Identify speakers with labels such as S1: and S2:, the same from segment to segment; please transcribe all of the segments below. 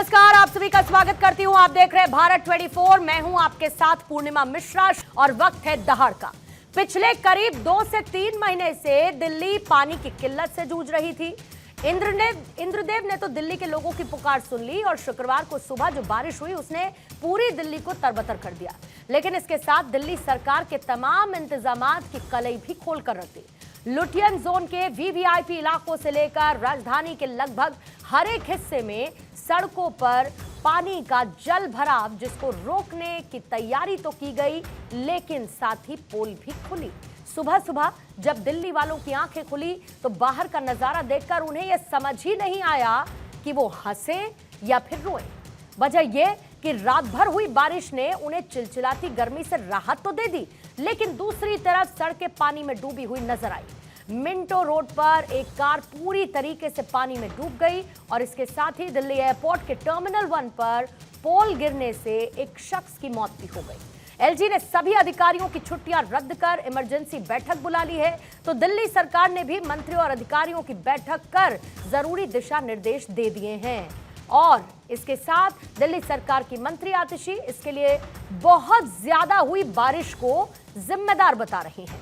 S1: नमस्कार, आप सभी का स्वागत करती हूं। आप देख रहे हैं भारत 24। मैं हूं आपके साथ पूर्णिमा मिश्रा और वक्त है दहाड़ का। पिछले करीब 2 से 3 महीने से दिल्ली पानी की किल्लत से जूझ रही थी। इंद्रदेव ने तो दिल्ली के लोगों की पुकार सुन ली और शुक्रवार को सुबह जो बारिश हुई उसने पूरी दिल्ली को तरबतर कर दिया। लेकिन इसके साथ दिल्ली सरकार के तमाम इंतजामात की कलई भी खोल कर रख दी। लुटियन जोन के वीवीआईपी इलाकों से लेकर राजधानी के लगभग हर एक हिस्से में सड़कों पर पानी का जल भराव, जिसको रोकने की तैयारी तो की गई, लेकिन साथ ही पोल भी खुली। सुबह सुबह जब दिल्ली वालों की आंखें खुली तो बाहर का नजारा देखकर उन्हें यह समझ ही नहीं आया कि वो हंसे या फिर रोए। वजह यह कि रात भर हुई बारिश ने उन्हें चिलचिलाती गर्मी से राहत तो दे दी, लेकिन दूसरी तरफ सड़कें पानी में डूबी हुई नजर आई। मिंटो रोड पर एक कार पूरी तरीके से पानी में डूब गई और इसके साथ ही दिल्ली एयरपोर्ट के टर्मिनल 1 पर पोल गिरने से एक शख्स की मौत भी हो गई। एलजी ने सभी अधिकारियों की छुट्टियां रद्द कर इमरजेंसी बैठक बुला ली है, तो दिल्ली सरकार ने भी मंत्रियों और अधिकारियों की बैठक कर जरूरी दिशा निर्देश दे दिए हैं। और इसके साथ दिल्ली सरकार की मंत्री आतिशी इसके लिए बहुत ज्यादा हुई बारिश को जिम्मेदार बता रही हैं।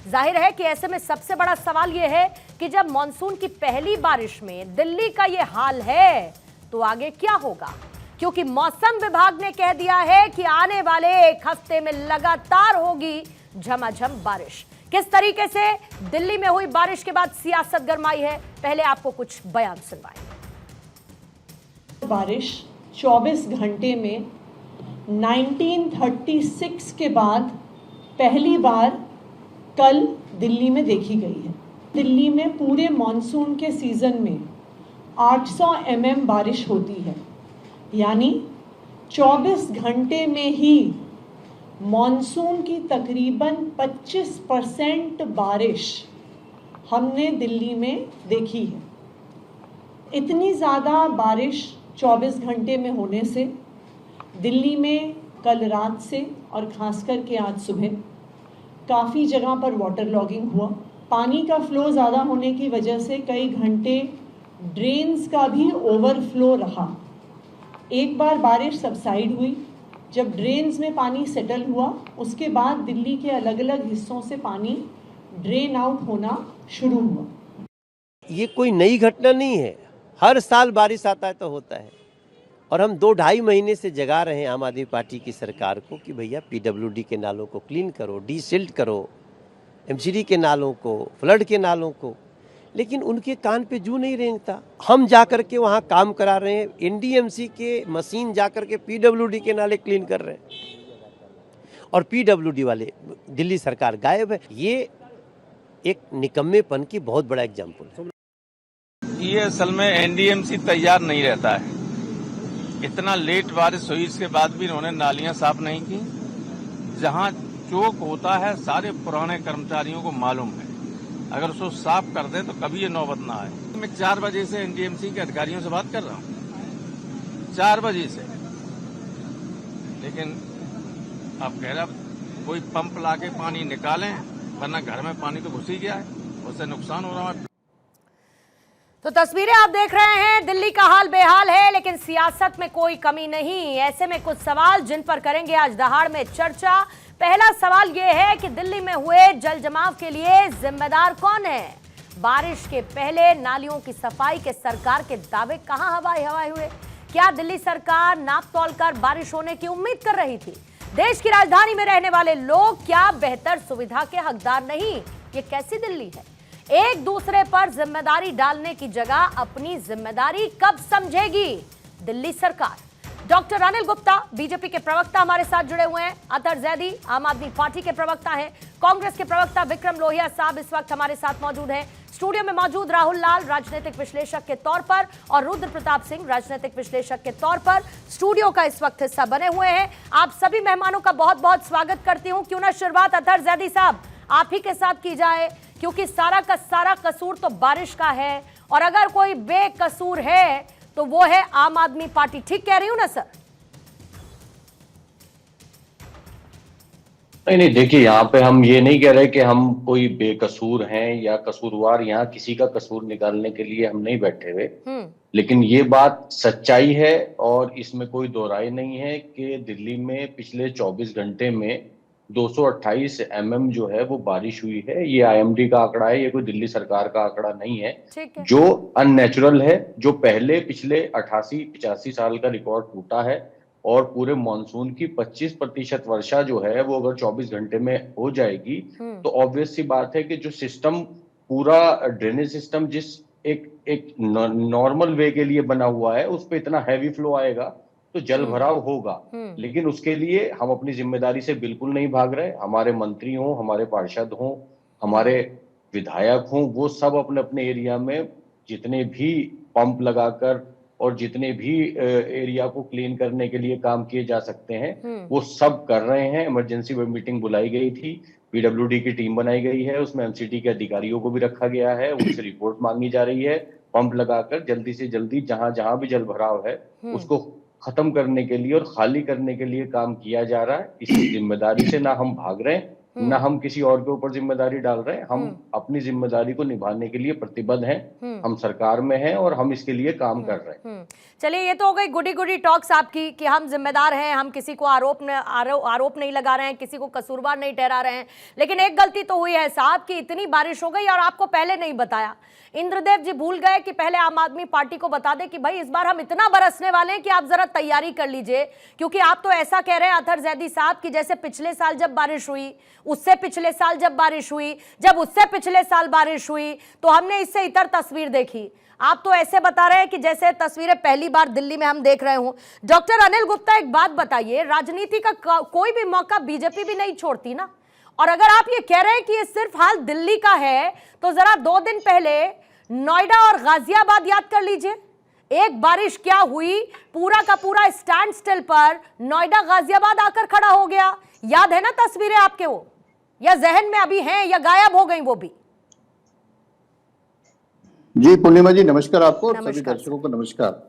S1: जाहिर है कि ऐसे में सबसे बड़ा सवाल यह है कि जब मॉनसून की पहली बारिश में दिल्ली का यह हाल है तो आगे क्या होगा, क्योंकि मौसम विभाग ने कह दिया है कि आने वाले 1 हफ्ते में लगातार होगी झमाझम बारिश। किस तरीके से दिल्ली में हुई बारिश के बाद सियासत गरमाई है, पहले आपको कुछ बयान सुनवाएं।
S2: बारिश 24 घंटे में 1936 के बाद पहली बार कल दिल्ली में देखी गई है। दिल्ली में पूरे मॉनसून के सीजन में 800 mm बारिश होती है, यानी 24 घंटे में ही मॉनसून की तकरीबन 25% बारिश हमने दिल्ली में देखी है। इतनी ज़्यादा बारिश 24 घंटे में होने से दिल्ली में कल रात से और ख़ास करके आज सुबह काफ़ी जगह पर वाटर लॉगिंग हुआ। पानी का फ्लो ज़्यादा होने की वजह से कई घंटे ड्रेन्स का भी ओवरफ्लो रहा। एक बार बारिश सबसाइड हुई, जब ड्रेन्स में पानी सेटल हुआ, उसके बाद दिल्ली के अलग अलग हिस्सों से पानी ड्रेन आउट होना शुरू हुआ।
S3: ये कोई नई घटना नहीं है, हर साल बारिश आता है तो होता है। और हम 2-2.5 महीने से जगा रहे हैं आम आदमी पार्टी की सरकार को कि भैया पीडब्ल्यूडी के नालों को क्लीन करो, डीसिल्ट करो, एमसीडी के नालों को, फ्लड के नालों को, लेकिन उनके कान पे जू नहीं रेंगता। हम जाकर के वहाँ काम करा रहे हैं, एनडीएमसी के मशीन जाकर के पीडब्ल्यूडी के नाले क्लीन कर रहे हैं और पीडब्ल्यूडी वाले दिल्ली सरकार गायब है। ये एक निकम्मेपन की बहुत बड़ा एग्जाम्पल है।
S4: ये असल में एनडीएमसी तैयार नहीं रहता है। इतना लेट बारिश हुई, इसके बाद भी इन्होंने नालियां साफ नहीं की। जहां चौक होता है सारे पुराने कर्मचारियों को मालूम है, अगर उसको साफ कर दे तो कभी ये नौबत ना आए। मैं 4 बजे से एनडीएमसी के अधिकारियों से बात कर रहा हूं, 4 बजे से, लेकिन आप कह रहे कोई पंप लाके पानी निकालें, वरना घर में पानी तो घुस ही गया है, उससे नुकसान हो रहा है।
S1: तो तस्वीरें आप देख रहे हैं, दिल्ली का हाल बेहाल है, लेकिन सियासत में कोई कमी नहीं। ऐसे में कुछ सवाल जिन पर करेंगे आज दहाड़ में चर्चा। पहला सवाल यह है कि दिल्ली में हुए जल जमाव के लिए जिम्मेदार कौन है? बारिश के पहले नालियों की सफाई के सरकार के दावे कहां हवाई हुए? क्या दिल्ली सरकार नाप तोल कर बारिश होने की उम्मीद कर रही थी? देश की राजधानी में रहने वाले लोग क्या बेहतर सुविधा के हकदार नहीं? ये कैसी दिल्ली है? एक दूसरे पर जिम्मेदारी डालने की जगह अपनी जिम्मेदारी कब समझेगी दिल्ली सरकार? डॉक्टर अनिल गुप्ता बीजेपी के प्रवक्ता हमारे साथ जुड़े हुए हैं, अतहर जैदी आम आदमी पार्टी के प्रवक्ता हैं, कांग्रेस के प्रवक्ता विक्रम लोहिया साहब इस वक्त हमारे साथ मौजूद हैं, स्टूडियो में मौजूद राहुल लाल राजनीतिक विश्लेषक के तौर पर और रुद्र प्रताप सिंह राजनीतिक विश्लेषक के तौर पर स्टूडियो का इस वक्त हिस्सा बने हुए हैं। आप सभी मेहमानों का बहुत बहुत स्वागत करती हूं। क्यों ना शुरुआत अतहर जैदी साहब आप ही के साथ की जाए, क्योंकि सारा का सारा कसूर तो बारिश का है और अगर कोई बेकसूर है तो वो है आम आदमी पार्टी। ठीक कह रही हूं ना सर?
S5: नहीं नहीं, देखिए यहाँ पे हम ये नहीं कह रहे कि हम कोई बेकसूर हैं या कसूरवार, यहाँ किसी का कसूर निकालने के लिए हम नहीं बैठे हुए। लेकिन ये बात सच्चाई है और इसमें कोई दो राय नहीं है कि दिल्ली में पिछले 24 घंटे में 228 mm जो है वो बारिश हुई है। ये आईएमडी का आंकड़ा है, ये कोई दिल्ली सरकार का आंकड़ा नहीं है।
S1: ठीक है।
S5: जो अननेचुरल है, जो पहले पिछले 88-85 साल का रिकॉर्ड टूटा है, और पूरे मानसून की 25% वर्षा जो है वो अगर 24 घंटे में हो जाएगी तो ऑब्वियस सी बात है कि जो सिस्टम, पूरा ड्रेनेज सिस्टम जिस एक नॉर्मल वे के लिए बना हुआ है, उस पे इतना हैवी फ्लो आएगा तो जल भराव होगा। लेकिन उसके लिए हम अपनी जिम्मेदारी से बिल्कुल नहीं भाग रहे। हमारे मंत्री हों, हमारे पार्षद हों, हमारे विधायक हों, वो सब अपने अपने एरिया में जितने भी पंप लगाकर और जितने भी एरिया को क्लीन करने के लिए काम किए जा सकते हैं वो सब कर रहे हैं। इमरजेंसी मीटिंग बुलाई गई थी, पीडब्ल्यूडी की टीम बनाई गई है, उसमें एमसीटी के अधिकारियों को भी रखा गया है, उनसे रिपोर्ट मांगी जा रही है। पंप लगाकर जल्दी से जल्दी जहां जहां भी जल भराव है उसको खत्म करने के लिए और खाली करने के लिए काम किया जा रहा है। इस जिम्मेदारी से ना हम भाग रहे हैं, ना हम किसी और के ऊपर जिम्मेदारी डाल रहे हैं। हम अपनी जिम्मेदारी को निभाने के लिए प्रतिबद्ध हैं। हम सरकार में हैं और हम इसके लिए काम कर रहे हैं।
S1: चलिए, ये तो हो गई गुडी गुडी टॉक्स आपकी कि हम जिम्मेदार हैं, हम किसी को आरोप नहीं लगा रहे हैं, किसी को कसूरवार नहीं ठहरा रहे हैं। लेकिन एक गलती तो हुई है साहब कि इतनी बारिश हो गई और आपको पहले नहीं बताया। इंद्रदेव जी भूल गए कि पहले आम आदमी पार्टी को बता दे कि भाई इस बार हम इतना बरसने वाले हैं कि आप जरा तैयारी कर लीजिए। क्योंकि आप तो ऐसा कह रहे हैं अतहर जैदी साहब कि जैसे पिछले साल जब बारिश हुई, उससे पिछले साल जब बारिश हुई, जब उससे पिछले साल बारिश हुई तो हमने इससे इतर तस्वीर देखी। आप तो ऐसे बता रहे हैं कि जैसे तस्वीरें पहली बार दिल्ली में हम देख रहे हूं। डॉक्टर अनिल गुप्ता, एक बात बताइए, राजनीति का कोई भी मौका बीजेपी भी नहीं छोड़ती ना। और अगर आप ये कह रहे हैं कि ये सिर्फ हाल दिल्ली का है तो जरा 2 दिन पहले नोएडा और गाजियाबाद याद कर लीजिए। एक बारिश क्या हुई, पूरा का पूरा स्टैंड स्टिल पर नोएडा गाजियाबाद आकर खड़ा हो गया। याद है ना तस्वीरें आपके वो, या जहन में अभी हैं या गायब हो गई वो भी?
S6: जी पूर्णिमा जी, नमस्कार आपको और सभी दर्शकों को नमस्कार।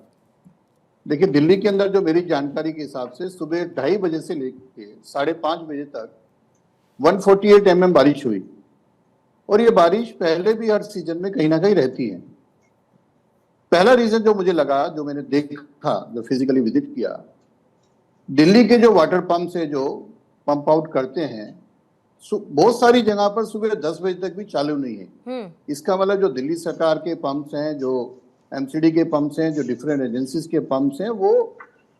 S6: देखिए, दिल्ली के अंदर जो मेरी जानकारी के हिसाब से सुबह 2:30 बजे से लेकर 5:30 बजे तक 148 mm बारिश हुई। और ये बारिश पहले भी हर सीजन में कहीं ना कहीं रहती है। पहला रीजन जो मुझे लगा, जो मैंने देखा, जो फिजिकली विजिट किया, दिल्ली के जो वाटर पंप से जो पंप आउट करते हैं बहुत सारी जगह पर सुबह 10 बजे तक भी चालू नहीं है। इसका मतलब जो दिल्ली सरकार के पंप्स हैं, जो एमसीडी के पंप्स हैं, जो डिफरेंट एजेंसीज के पंप्स हैं, वो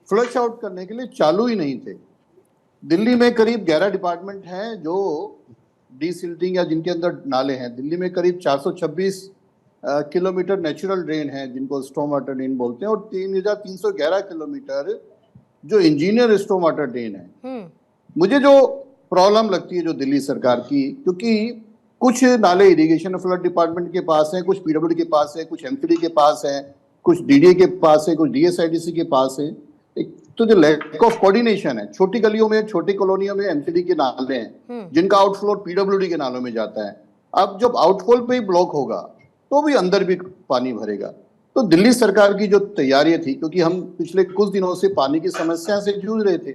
S6: फ्लश आउट करने के लिए चालू ही नहीं थे। दिल्ली में करीब 11 डिपार्टमेंट हैं जो डीसिल्टिंग या जिनके अंदर नाले हैं। दिल्ली में करीब 426 किलोमीटर नेचुरल ड्रेन है जिनको स्टॉर्म वाटर ड्रेन बोलते हैं, और 3311 किलोमीटर जो इंजीनियर स्टॉर्म वाटर ड्रेन है। मुझे जो प्रॉब्लम लगती है जो दिल्ली सरकार की, क्योंकि कुछ नाले इरिगेशन फ्लड डिपार्टमेंट के पास हैं, कुछ पीडब्ल्यूडी के पास है, कुछ एमसीडी के पास है, कुछ डीडीए के पास है, कुछ डीएसआईडीसी के पास है। एक तो जो लैक ऑफ कोऑर्डिनेशन है, छोटी गलियों में, छोटी कॉलोनियों में एमसीडी के नाले हैं जिनका आउटफ्लो पीडब्ल्यूडी के नालों में जाता है। अब जब आउटफॉल पे ही ब्लॉक होगा तो भी अंदर भी पानी भरेगा। तो दिल्ली सरकार की जो तैयारी थी, क्योंकि हम पिछले कुछ दिनों से पानी की समस्या से जूझ रहे थे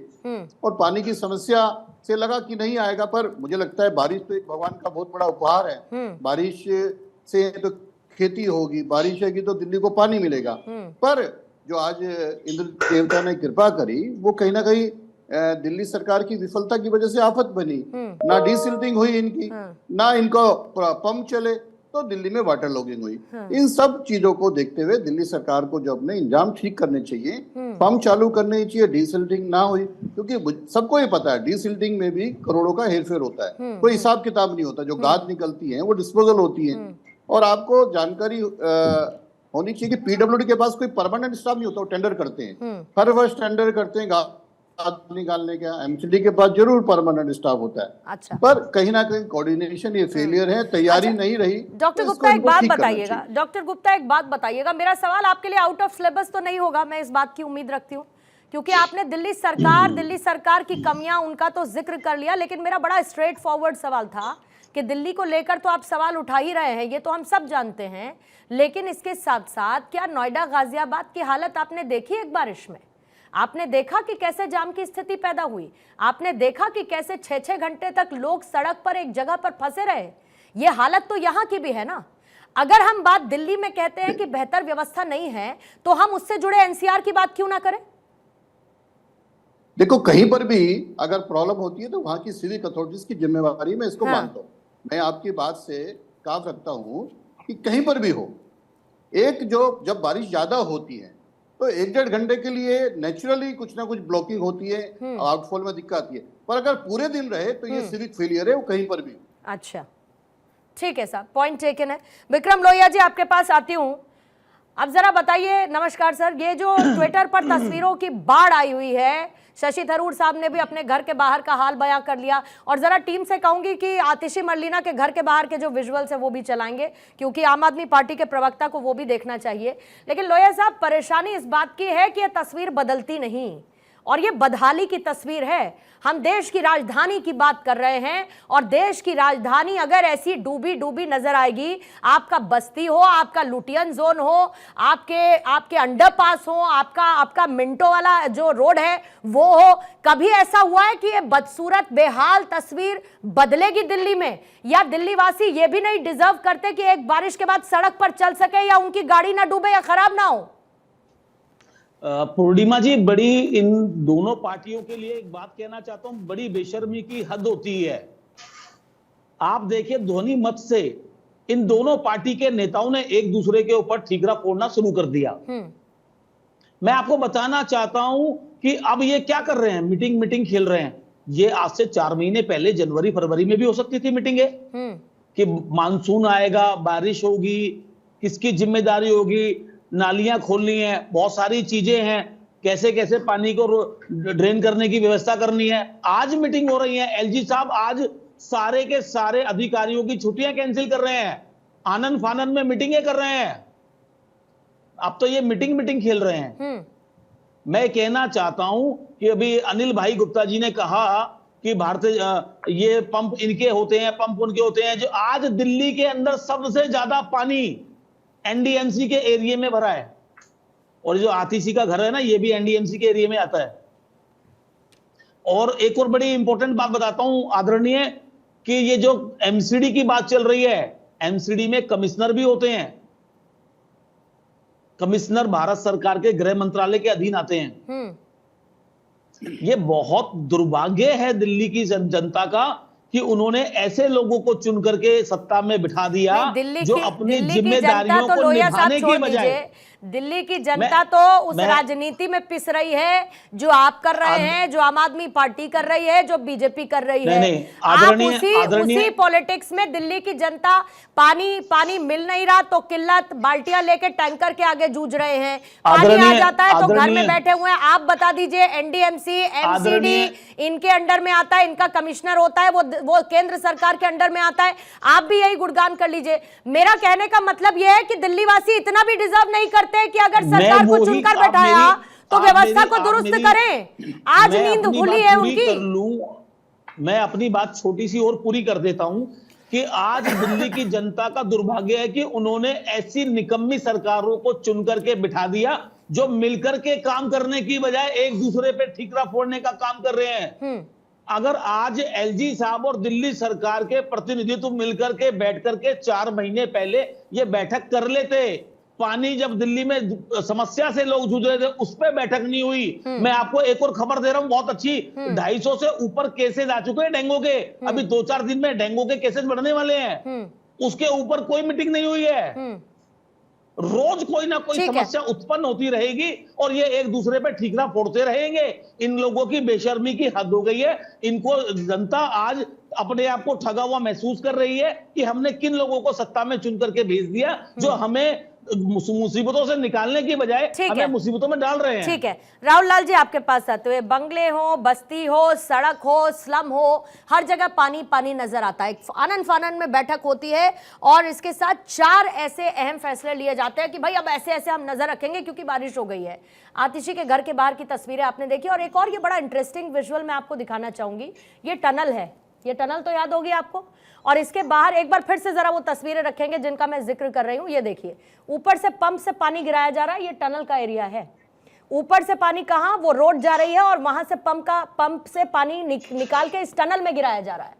S6: और पानी की समस्या से लगा कि नहीं आएगा, पर मुझे लगता है बारिश तो एक भगवान का बहुत बड़ा उपहार है। बारिश से तो खेती होगी, बारिश होगी तो दिल्ली को पानी मिलेगा। पर जो आज इंद्र देवता ने कृपा करी, वो कहीं ना कहीं दिल्ली सरकार की विफलता की वजह से आफत बनी। ना डीसिल्टिंग हुई इनकी, ना इनको पंप चले, तो दिल्ली में वाटर लॉगिंग हुई। इन सब चीजों को देखते हुए दिल्ली सरकार को जो अपने इंजाम ठीक करने चाहिए, पंप चालू करने चाहिए, डीसिल्टिंग ना हुई, क्योंकि सबको ये पता है डीसिल्टिंग में भी करोड़ों का हेरफेर होता है, कोई हिसाब किताब नहीं होता। जो गाद निकलती है वो डिस्पोजल होती है। और आपको जानकारी होनी चाहिए कि पीडब्ल्यूडी के पास कोई परमानेंट स्टाफ नहीं होता, वो टेंडर करते हैं, हर वर्ष टेंडर करते हैं निकालने का। एमसीडी के पास जरूर परमानेंट स्टाफ होता है।
S1: अच्छा।
S6: पर कहीं ना कहीं कोऑर्डिनेशन ये फेलियर है, तैयारी नहीं रही।
S1: डॉक्टर गुप्ता एक बात बताइएगा, डॉक्टर गुप्ता एक बात बताइएगा, मेरा सवाल आपके लिए आउट ऑफ सिलेबस तो नहीं होगा, मैं इस बात की उम्मीद रखती हूँ, क्योंकि आपने दिल्ली सरकार की कमियां उनका तो जिक्र कर लिया, लेकिन मेरा बड़ा स्ट्रेट फॉरवर्ड सवाल था कि दिल्ली को लेकर तो आप सवाल उठा ही रहे हैं, ये तो हम सब जानते हैं, लेकिन इसके साथ साथ क्या नोएडा गाजियाबाद की हालत आपने देखी एक बारिश में? आपने देखा कि कैसे जाम की स्थिति पैदा हुई, आपने देखा कि कैसे 6-6 घंटे तक लोग सड़क पर एक जगह पर फंसे रहे। ये हालत तो यहां की भी है ना। अगर हम बात दिल्ली में कहते हैं कि बेहतर व्यवस्था नहीं है, तो हम उससे जुड़े एनसीआर की बात क्यों ना करें?
S6: देखो, कहीं पर भी अगर प्रॉब्लम होती है तो वहां की सिविक अथॉरिटीज की जिम्मेवारी में इसको मानता हूं। मैं आपकी बात से काफ रखता हूं कि कहीं पर भी हो, एक जो जब बारिश ज्यादा होती है तो 1-1.5 घंटे के लिए नेचुरली कुछ ना कुछ ब्लॉकिंग होती है, आउटफॉल में दिक्कत आती है, पर अगर पूरे दिन रहे तो ये सिविक फेलियर है, वो कहीं पर भी।
S1: अच्छा, ठीक है साहब, पॉइंट टेकन है। विक्रम लोहिया जी, आपके पास आती हूं। अब जरा बताइए, नमस्कार सर, ये जो ट्विटर पर तस्वीरों की बाढ़ आई हुई है, शशि थरूर साहब ने भी अपने घर के बाहर का हाल बयां कर लिया, और जरा टीम से कहूंगी कि आतिशी मरलीना के घर के बाहर के जो विजुअल्स है वो भी चलाएंगे, क्योंकि आम आदमी पार्टी के प्रवक्ता को वो भी देखना चाहिए। लेकिन लोहिया साहब, परेशानी इस बात की है कि यह तस्वीर बदलती नहीं, और ये बदहाली की तस्वीर है। हम देश की राजधानी की बात कर रहे हैं, और देश की राजधानी अगर ऐसी डूबी डूबी नजर आएगी, आपका बस्ती हो, आपका लुटियन जोन हो, आपके अंडरपास हो, आपका मिंटो वाला जो रोड है वो हो, कभी ऐसा हुआ है कि ये बदसूरत बेहाल तस्वीर बदलेगी दिल्ली में? या दिल्ली वासी ये भी नहीं डिजर्व करते कि एक बारिश के बाद सड़क पर चल सके, या उनकी गाड़ी ना डूबे या खराब ना हो?
S7: पूर्णिमा जी, बड़ी इन दोनों पार्टियों के लिए एक बात कहना चाहता हूं, बड़ी बेशर्मी की हद होती है। आप देखिए, ध्वनि मत से इन दोनों पार्टी के नेताओं ने एक दूसरे के ऊपर ठीकरा फोड़ना शुरू कर दिया। मैं आपको बताना चाहता हूं कि अब ये क्या कर रहे हैं, मीटिंग खेल रहे हैं। ये आज से 4 महीने पहले जनवरी फरवरी में भी हो सकती थी मीटिंगें, कि मानसून आएगा, बारिश होगी, किसकी जिम्मेदारी होगी, नालियां खोलनी है, बहुत सारी चीजें हैं, कैसे कैसे पानी को ड्रेन करने की व्यवस्था करनी है। आज मीटिंग हो रही है, एलजी साहब आज सारे के सारे अधिकारियों की छुट्टियां कैंसिल कर रहे हैं, आनंद फानंद में मीटिंगें कर रहे हैं। अब तो ये मीटिंग खेल रहे हैं। मैं कहना चाहता हूं कि अभी अनिल भाई गुप्ता जी ने कहा कि भारतीय ये पंप इनके होते हैं, पंप उनके होते हैं। जो आज दिल्ली के अंदर सबसे ज्यादा पानी एनडीएमसी के एरिया में भरा है, और जो आतिशी का घर है ना, ये भी एनडीएमसी के एरिया में आता है। और एक और बड़ी इंपॉर्टेंट बात बताता हूं आदरणीय, कि ये जो एमसीडी की बात चल रही है, एमसीडी में कमिश्नर भी होते हैं। कमिश्नर भारत सरकार के गृह मंत्रालय के अधीन आते हैं। ये बहुत दुर्भाग्य है दिल्ली की जनता का कि उन्होंने ऐसे लोगों को चुन करके सत्ता में बिठा दिया जो अपनी जिम्मेदारियों को निभाने की बजाय।
S1: दिल्ली की जनता तो उस राजनीति में पिस रही है जो आप कर रहे हैं, जो आम आदमी पार्टी कर रही है, जो बीजेपी कर रही है। आप उसी पॉलिटिक्स में दिल्ली की जनता पानी मिल नहीं रहा तो किल्लत बाल्टियां लेके टैंकर के आगे जूझ रहे हैं। पानी आ जाता है तो घर में बैठे हुए हैं। आप बता दीजिए, एनडीएमसी, एमसीडी इनके अंडर में आता है, इनका कमिश्नर होता है, वो केंद्र सरकार के अंडर में आता है। आप भी यही गुणगान कर लीजिए। मेरा कहने का मतलब यह है कि दिल्ली वासी इतना भी डिजर्व नहीं करते कि अगर सरकार को चुनकर बैठाया तो व्यवस्था को दुरुस्त करें। आज नींद खुली है उनकी।
S7: मैं अपनी बात छोटी सी और पूरी कर देता हूं कि आज दिल्ली की जनता का दुर्भाग्य है कि उन्होंने ऐसी निकम्मी सरकारों को चुन करके बिठा दिया जो मिलकर के काम करने की बजाय एक दूसरे पे ठीकरा फोड़ने का काम कर रहे हैं। अगर आज एलजी साहब और दिल्ली सरकार के प्रतिनिधित्व मिलकर के बैठ करके 4 महीने पहले ये बैठक कर लेते, पानी जब दिल्ली में समस्या से लोग जूझ रहे थे उस पर बैठक नहीं हुई। मैं आपको एक और खबर दे रहा हूं बहुत अच्छी, 250 से ऊपर केसेस आ चुके हैं डेंगू के। अभी 2-4 दिन में डेंगू के केसेस बढ़ने वाले हैं। उसके ऊपर कोई मीटिंग नहीं हुई है। रोज कोई ना कोई समस्या उत्पन्न होती रहेगी और ये एक दूसरे पे ठीकरा फोड़ते रहेंगे। इन लोगों की बेशर्मी की हद हो गई है। इनको जनता आज अपने आप को ठगा हुआ महसूस कर रही है कि हमने किन लोगों को सत्ता में चुन करके भेज दिया जो हमें मुसीबतों से निकालने की बजाय हमें मुसीबतों में डाल रहे हैं।
S1: ठीक है, राहुल लाल जी आपके पास आते हुए, बंगले हो, बस्ती हो, सड़क हो, स्लम हो, हर जगह पानी पानी नजर आता है। आनंद फानंद में बैठक होती है और इसके साथ 4 ऐसे अहम फैसले लिए जाते हैं कि भाई अब ऐसे ऐसे हम नजर रखेंगे क्योंकि बारिश हो गई है। आतिशी के घर के बाहर की तस्वीरें आपने देखी, और एक और ये बड़ा इंटरेस्टिंग विजुअल मैं आपको दिखाना चाहूंगी। ये टनल है, ये टनल तो याद होगी आपको, और इसके बाहर एक बार फिर से जरा वो तस्वीरें रखेंगे जिनका मैं जिक्र कर रही हूं। ये देखिए, ऊपर से पंप से पानी गिराया जा रहा है, ये टनल का एरिया है। ऊपर से पानी कहाँ, वो रोड जा रही है और वहां से पंप से पानी निकाल के इस टनल में गिराया जा रहा है।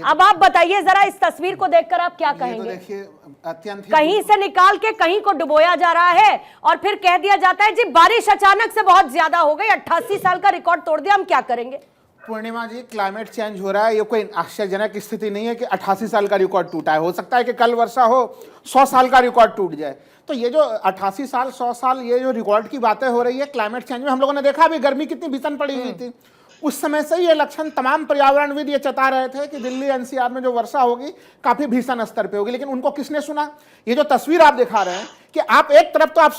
S1: अब आप बताइए जरा, इस तस्वीर को देखकर आप क्या कहेंगे?
S8: देखिए, अत्यंत
S1: कहीं से निकाल के कहीं को डुबोया जा रहा है और फिर कह दिया जाता है जी बारिश अचानक से बहुत ज्यादा हो गई, 88 साल का रिकॉर्ड तोड़ दिया, हम क्या करेंगे?
S8: पूर्णिमा जी, क्लाइमेट चेंज हो रहा है, ये कोई आश्चर्यजनक स्थिति नहीं है कि 88 साल का रिकॉर्ड टूटा है। हो सकता है कि कल वर्षा हो 100 साल का रिकॉर्ड टूट जाए। तो ये जो 88 साल 100 साल ये जो रिकॉर्ड की बातें हो रही है क्लाइमेट चेंज में, हम लोगों ने देखा अभी गर्मी कितनी भीषण पड़ी हुई थी। उस समय से ये लक्षण तमाम पर्यावरणविद ये चता रहे थे कि दिल्ली एनसीआर में जो वर्षा होगी काफी भीषण स्तर पे होगी, लेकिन उनको किसने सुना? ये जो तस्वीर आप दिखा रहे हैं कि आप एक तरफ तो आप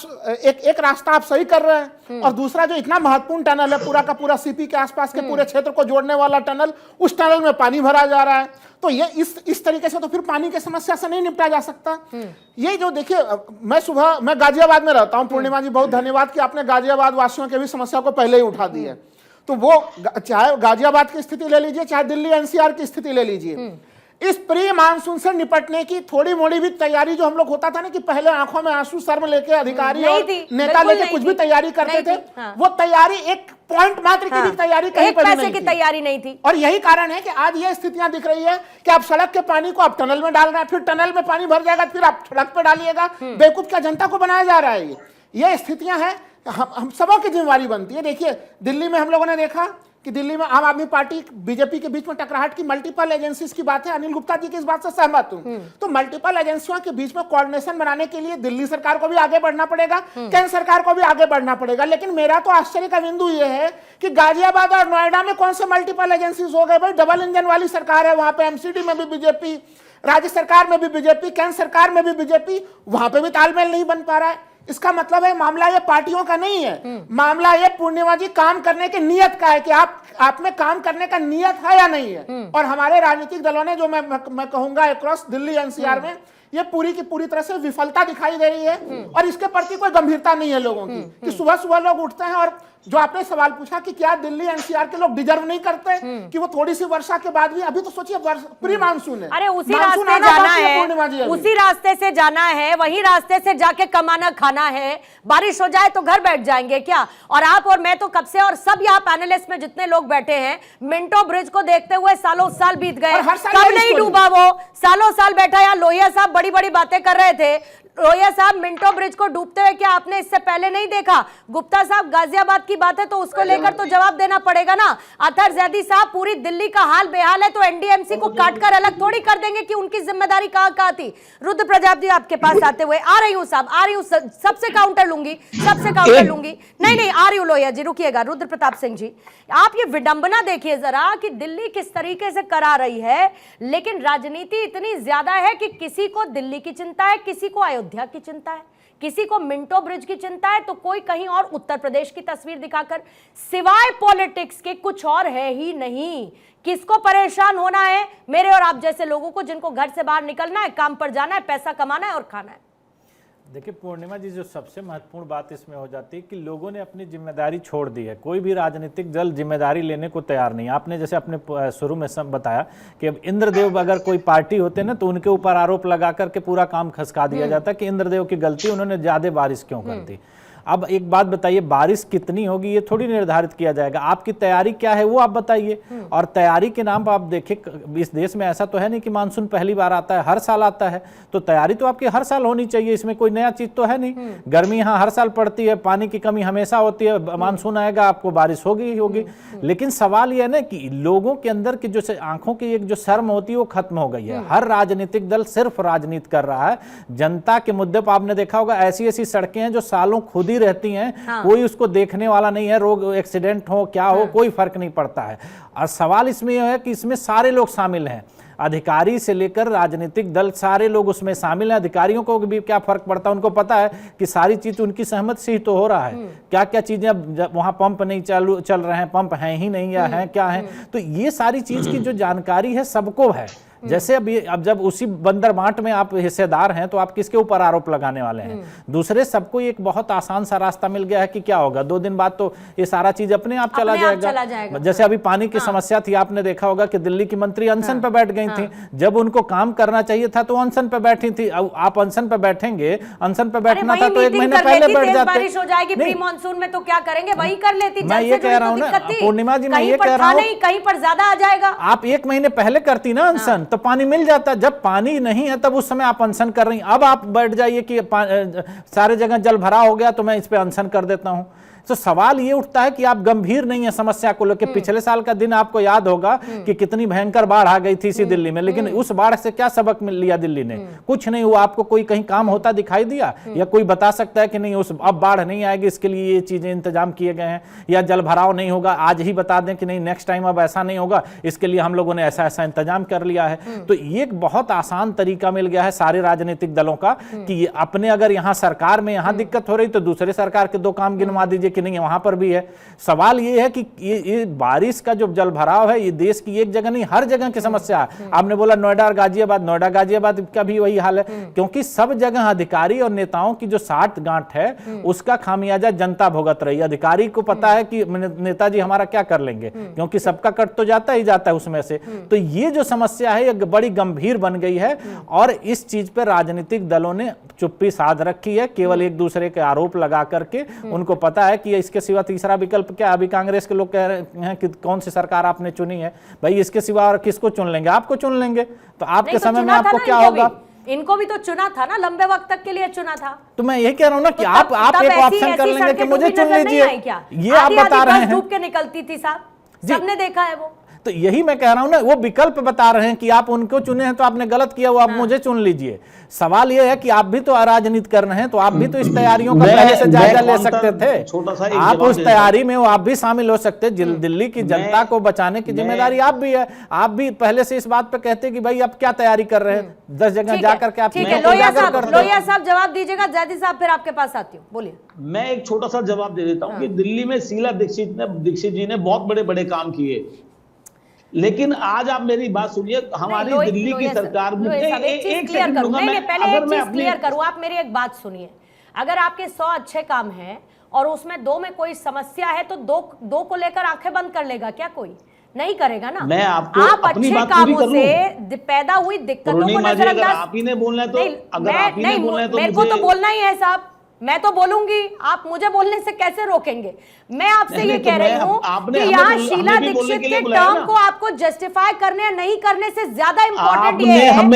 S8: एक रास्ता आप सही कर रहे हैं और दूसरा जो इतना महत्वपूर्ण टनल है पूरा का पूरा सीपी के आसपास के पूरे क्षेत्र को जोड़ने वाला टनल, उस टनल में पानी भरा जा रहा है। तो ये इस तरीके से तो फिर पानी की समस्या से नहीं निपटा जा सकता। ये जो देखिए, मैं गाजियाबाद में रहता हूँ पूर्णिमा जी, बहुत धन्यवाद कि आपने गाजियाबाद वासियों की भी समस्या को पहले ही उठा दी है। तो वो चाहे गाजियाबाद की स्थिति ले लीजिए, चाहे दिल्ली एनसीआर की स्थिति ले लीजिए, इस प्री मानसून से निपटने की थोड़ी मोड़ी भी तैयारी जो हम लोग होता था ना कि पहले आंखों में आंसू शर्म लेके अधिकारी और नेता लेके कुछ भी तैयारी करते थे, वो तैयारी एक पॉइंट मात्र की भी तैयारी कहीं पर नहीं थी,
S1: तैयारी नहीं थी।
S8: और यही कारण है कि आज ये स्थितियां दिख रही है कि आप सड़क के पानी को आप टनल में डाल रहे हैं, फिर टनल में पानी भर जाएगा, फिर आप सड़क पे डालिएगा। बेवकूफ क्या जनता को बनाया जा रहा है? ये स्थितियां हैं, हम सबों की जिम्मेवारी बनती है। देखिए, दिल्ली में हम लोगों ने देखा कि दिल्ली में आम आदमी पार्टी बीजेपी के बीच में टकराहट की मल्टीपल एजेंसीज की बात है। अनिल गुप्ता जी की इस बात से सहमत हूं। तो मल्टीपल एजेंसियों के बीच में कोऑर्डिनेशन बनाने के लिए दिल्ली सरकार को भी आगे बढ़ना पड़ेगा, केंद्र सरकार को भी आगे बढ़ना पड़ेगा। लेकिन मेरा तो आश्चर्य का बिंदु यह है कि गाजियाबाद और नोएडा में कौन से मल्टीपल एजेंसीज हो गए? भाई डबल इंजन वाली सरकार है, वहां पे एमसीडी में भी बीजेपी, राज्य सरकार में भी बीजेपी, केंद्र सरकार में भी बीजेपी, वहां पे भी तालमेल नहीं बन पा रहा है। इसका मतलब है मामला ये पार्टियों का नहीं है, मामला ये पूर्णिमा जी काम करने की नियत का है कि आप में काम करने का नियत है या नहीं है। और हमारे राजनीतिक दलों ने जो मैं कहूंगा अक्रॉस दिल्ली एनसीआर में ये पूरी की पूरी तरह से विफलता दिखाई दे रही है और इसके प्रति कोई गंभीरता नहीं है लोगों की। कि सुबह सुबह लोग उठते हैं और जो आपने सवाल पूछा कि क्या दिल्ली एनसीआर के लोग डिजर्व नहीं करते कि वो थोड़ी सी वर्षा के बाद भी, अभी तो सोचिए प्री मानसून है,
S1: अरे उसी रास्ते जाना है, उसी रास्ते से जाना है, वही रास्ते से जाके कमाना खाना है। बारिश हो जाए तो घर बैठ जाएंगे क्या? और आप और मैं तो कब से, और सब यहाँ पैनलिस्ट में जितने लोग बैठे हैं, मिंटो ब्रिज को देखते हुए सालों साल बीत गए, कब नहीं डूबा वो? सालों साल बैठा। यहाँ लोहिया साहब बड़ी बड़ी बातें कर रहे थे। लोहिया साहब, मिंटो ब्रिज को डूबते हुए क्या आपने इससे पहले नहीं देखा? गुप्ता साहब, गाजियाबाद की बात है तो उसको लेकर तो जवाब देना पड़ेगा ना। अतहर जैदी साहब, पूरी दिल्ली का हाल बेहाल है तो एनडीएमसी को काटकर अलग थोड़ी कर देंगे कि उनकी जिम्मेदारी कहां थी? रुद्र प्रजापति आपके पास आते हुए, आ रही हूं साहब, आ रही हूं, सबसे काउंटर लूंगी, सबसे काउंटर लूंगी। नहीं, आ रही हूं लोहिया जी, रुकिएगा। रुद्र प्रताप सिंह जी, आप ये विडंबना देखिए जरा कि दिल्ली किस तरीके से करा रही है, लेकिन राजनीति इतनी ज्यादा है कि किसी को दिल्ली की चिंता है, किसी को अयोध्या की चिंता है, किसी को मिंटो ब्रिज की चिंता है, तो कोई कहीं और उत्तर प्रदेश की तस्वीर दिखाकर, सिवाय पॉलिटिक्स के कुछ और है ही नहीं। किसको परेशान होना है? मेरे और आप जैसे लोगों को, जिनको घर से बाहर निकलना है, काम पर जाना है, पैसा कमाना है और खाना है।
S9: देखिए पूर्णिमा जी, जो सबसे महत्वपूर्ण बात इसमें हो जाती है कि लोगों ने अपनी जिम्मेदारी छोड़ दी है। कोई भी राजनीतिक दल जिम्मेदारी लेने को तैयार नहीं। आपने जैसे अपने शुरू में सब बताया कि अब इंद्रदेव अगर कोई पार्टी होते ना तो उनके ऊपर आरोप लगा करके पूरा काम खसका दिया जाता कि इंद्रदेव की गलती, उन्होंने ज्यादा बारिश क्यों कर दी। अब एक बात बताइए, बारिश कितनी होगी ये थोड़ी निर्धारित किया जाएगा, आपकी तैयारी क्या है वो आप बताइए। और तैयारी के नाम पर आप देखिए, इस देश में ऐसा तो है नहीं कि मानसून पहली बार आता है, हर साल आता है, तो तैयारी तो आपकी हर साल होनी चाहिए, इसमें कोई नया चीज तो है नहीं। गर्मी यहाँ हर साल पड़ती है, पानी की कमी हमेशा होती है, मानसून आएगा आपको बारिश होगी ही होगी। लेकिन सवाल यह है ना कि लोगों के अंदर की जो आंखों की एक जो शर्म होती है वो खत्म हो गई है। हर राजनीतिक दल सिर्फ राजनीति कर रहा है। जनता के मुद्दे पर आपने देखा होगा, ऐसी ऐसी सड़कें हैं जो सालों खुद रहती हैं, कोई उसको देखने वाला नहीं है, रोग एक्सीडेंट हो क्या हो कोई फर्क नहीं पड़ता है। और सवाल इसमें यह है कि इसमें सारे लोग शामिल हैं, अधिकारी से लेकर राजनीतिक दल, सारे लोग उसमें शामिल हैं। अधिकारियों को भी क्या फर्क पड़ता है, उनको पता है कि सारी चीज उनकी सहमति से ही तो हो रहा है। क्या क्या चीजें वहां पंप नहीं चल रहे हैं, पंप हैं ही नहीं या हैं क्या है, तो ये सारी चीज की जो जानकारी है सबको है। जैसे अब जब उसी बंदरबांट में आप हिस्सेदार हैं तो आप किसके ऊपर आरोप लगाने वाले हैं? दूसरे सबको एक बहुत आसान सा रास्ता मिल गया है कि क्या होगा, 2 दिन बाद तो ये सारा चीज अपने आप चला जाएगा। जैसे अभी पानी की समस्या थी, आपने देखा होगा कि दिल्ली की मंत्री अनशन पे बैठ गई थी, जब उनको काम करना चाहिए था तो अनशन पे बैठी थी। अब आप अनशन पे बैठेंगे, अनशन पे बैठना था तो 1 महीने पहले बैठ जाते।
S1: बारिश हो जाएगी प्री मानसून में तो क्या करेंगे, वही कर लेती।
S9: मैं ये कह रहा हूँ ना पूर्णिमा जी, मैं ये कह रहा हूँ
S1: कहीं पर ज्यादा आ जाएगा।
S9: आप 1 महीने पहले करती ना अनशन, तो पानी मिल जाता। जब पानी नहीं है तब उस समय आप अनशन कर रही। अब आप बैठ जाइए कि सारे जगह जल भरा हो गया तो मैं इस पे अनशन कर देता हूं। तो सवाल ये उठता है कि आप गंभीर नहीं है समस्या को लेकर। पिछले साल का दिन आपको याद होगा कि कितनी भयंकर बाढ़ आ गई थी इसी दिल्ली में, लेकिन उस बाढ़ से क्या सबक मिल लिया दिल्ली ने? कुछ नहीं हुआ। आपको कोई कहीं काम होता दिखाई दिया? या कोई बता सकता है कि नहीं उस अब बाढ़ नहीं आएगी, इसके लिए ये चीजें इंतजाम किए गए हैं, या जल भराव नहीं होगा आज ही बता दें कि नहीं नेक्स्ट टाइम अब ऐसा नहीं होगा, इसके लिए हम लोगों ने ऐसा ऐसा इंतजाम कर लिया है। तो ये एक बहुत आसान तरीका मिल गया है सारे राजनीतिक दलों का कि अपने अगर यहाँ सरकार में यहाँ दिक्कत हो रही तो दूसरे सरकार के 2 काम गिनवा दीजिए कि नहीं वहां पर भी है। सवाल ये है कि ये बारिश का जो जल भराव है ये देश की एक जगह नहीं हर जगह की समस्या है। आपने बोला नोएडा और गाजियाबाद, नोएडा गाजियाबाद का भी वही हाल है, क्योंकि सब जगह अधिकारी और नेताओं की जो साठ गांठ है उसका खामियाजा जनता भुगत रही है। अधिकारी को पता है कि नेताजी हमारा क्या कर लेंगे, क्योंकि सबका कट तो जाता ही जाता है उसमें से। तो ये जो समस्या है ये बड़ी गंभीर बन गई है और इस चीज पर राजनीतिक दलों ने चुप्पी साध रखी है, केवल एक दूसरे के आरोप लगा करके। उनको पता है कि इसके सिवा तीसरा विकल्प क्या? अभी कांग्रेस के लोग कह रहे हैं कि कौन सी सरकार आपने चुनी है भाई, इसके सिवा और किसको चुन लेंगे? आपको चुन लेंगे। तो आपके समय में आपको क्या होगा?
S1: इनको भी तो चुना था ना, लंबे वक्त तक के लिए चुना था।
S9: तो मैं यही कह रहा हूं ना कि आप एक ऑप्शन कर लेंगे कि मुझे चुन लीजिए। ये आप बता रहे हैं।
S1: डूब के निकलती थी साहब, सबने देखा है वो।
S9: तो यही मैं कह रहा हूं ना, वो विकल्प बता रहे हैं कि आप उनको चुने हैं तो आपने गलत किया, वो आप मुझे चुन लीजिए। सवाल ये है कि आप भी तो राजनीति कर रहे हैं, तो आप भी तो इस तैयारियों का पहले से जायजा ले सकते थे। आप उस तैयारी में आप भी शामिल हो सकते। दिल्ली की जनता को बचाने की जिम्मेदारी आप भी है। आप भी पहले से इस बात पे कहते कि भाई आप क्या तैयारी कर रहे हैं, 10 जगह जाकर के आप।
S1: लोहिया साहब जवाब दीजिएगा, जैदी साहब फिर आपके पास आती हूँ, बोलिए।
S7: मैं एक छोटा सा जवाब दे देता हूँ कि दिल्ली में शीला दीक्षित जी ने बहुत बड़े बड़े काम किए, लेकिन आज आप मेरी बात सुनिए। हमारी दिल्ली की सरकार में
S1: एक क्लियर करूं, पहले एक चीज क्लियर करूं, आप मेरी एक बात सुनिए। अगर आपके 100 अच्छे काम हैं और उसमें 2 में कोई समस्या है तो दो को लेकर आंखें बंद कर लेगा क्या? कोई नहीं करेगा ना।
S7: मैं आपको
S1: आप अच्छे कामों से पैदा हुई दिक्कतों को नजरअंदाज।
S7: आप ही ने बोलना है तो
S1: मेरे को तो बोलना ही है साहब, मैं तो बोलूंगी, आप मुझे बोलने से कैसे रोकेंगे? मैं आपसे ये कह रही हूँ कि यहाँ शीला दीक्षित के टर्म को आपको जस्टिफाई करने या नहीं करने से ज्यादा इम्पोर्टेंट ये है,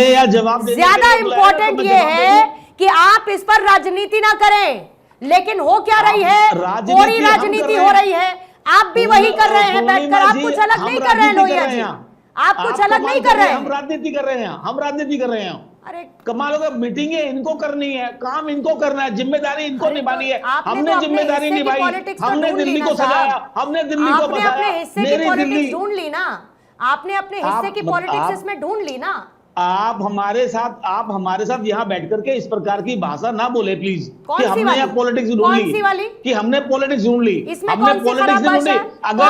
S1: ज्यादा इम्पोर्टेंट ये है कि आप इस पर राजनीति ना करें। लेकिन हो क्या रही है? पूरी राजनीति हो रही है। आप भी वही कर रहे हैं बैठकर, आप कुछ अलग नहीं कर रहे हैं लोहिया जी, आप कुछ अलग नहीं कर रहे हैं।
S7: हम राजनीति कर रहे हैं, हम राजनीति कर रहे हैं।
S1: अरे
S7: कमाल होगा, मीटिंगें इनको करनी है, काम इनको करना है, जिम्मेदारी इनको निभानी है। हमने जिम्मेदारी निभाई, हमने दिल्ली को सजाया, हमने दिल्ली को बचाया।
S1: अपने हिस्से की पॉलिटिक्स ढूंढ ली ना, आपने अपने हिस्से की पॉलिटिक्स इसमें ढूंढ ली ना।
S7: आप हमारे साथ यहाँ बैठ करके इस प्रकार की भाषा ना बोले प्लीज, कि हमने यहाँ पॉलिटिक्स ढूंढ ली, कि हमने पॉलिटिक्स ढूंढ ली। हमने पॉलिटिक्स ढूंढ ली। अगर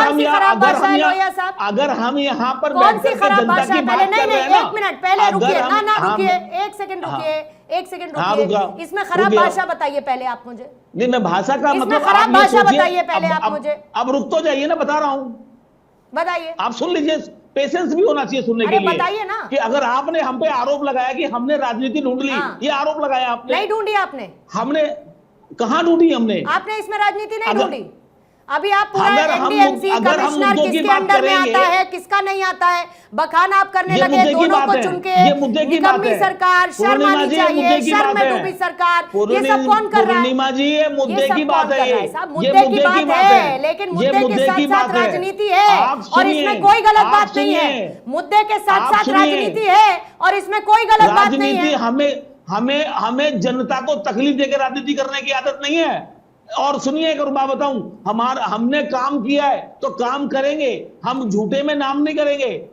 S7: हम यहाँ पर बैठ करके जनता की बात कर रहे हैं ना,
S1: 1 मिनट पहले रुकिए, ना रुकिए, 1 सेकंड रुकिए। इसमें खराब भाषा बताइए पहले आप मुझे।
S7: नहीं, मैं भाषा का मतलब
S1: खराब भाषा बताइए पहले आप मुझे।
S7: अब रुक तो जाइए ना, बता रहा हूँ,
S1: बताइए।
S7: आप सुन लीजिए, पेशेंस भी होना चाहिए सुनने के लिए।
S1: बताइए ना
S7: कि अगर आपने हम पे आरोप लगाया कि हमने राजनीति ढूंढ ली, ये आरोप लगाया आपने।
S1: नहीं ढूंढी आपने।
S7: हमने कहाँ ढूंढी? हमने
S1: आपने इसमें राजनीति नहीं ढूंढी। अभी आप पूरा एनडीएमसी कमिश्नर किसके अंडर में आता है, किसका नहीं आता है, बखान आप करने लगे दोनों को चुन के। निकम्मी सरकार, शर्म आनी चाहिए, शर्म में डूबी सरकार, ये सब कौन कर रहा है?
S7: पूर्णिमा जी, ये मुद्दे की बात है,
S1: मुद्दे की बात है, लेकिन मुद्दे के साथ साथ राजनीति है और इसमें कोई गलत बात नहीं है। मुद्दे के साथ साथ राजनीति है और इसमें कोई गलत बात नहीं है।
S7: हमें जनता को तकलीफ देकर राजनीति करने की आदत नहीं है। और सुनिए, एक और बात बताऊं, हमने काम किया है तो काम करेंगे, हम झूठे में नाम नहीं करेंगे।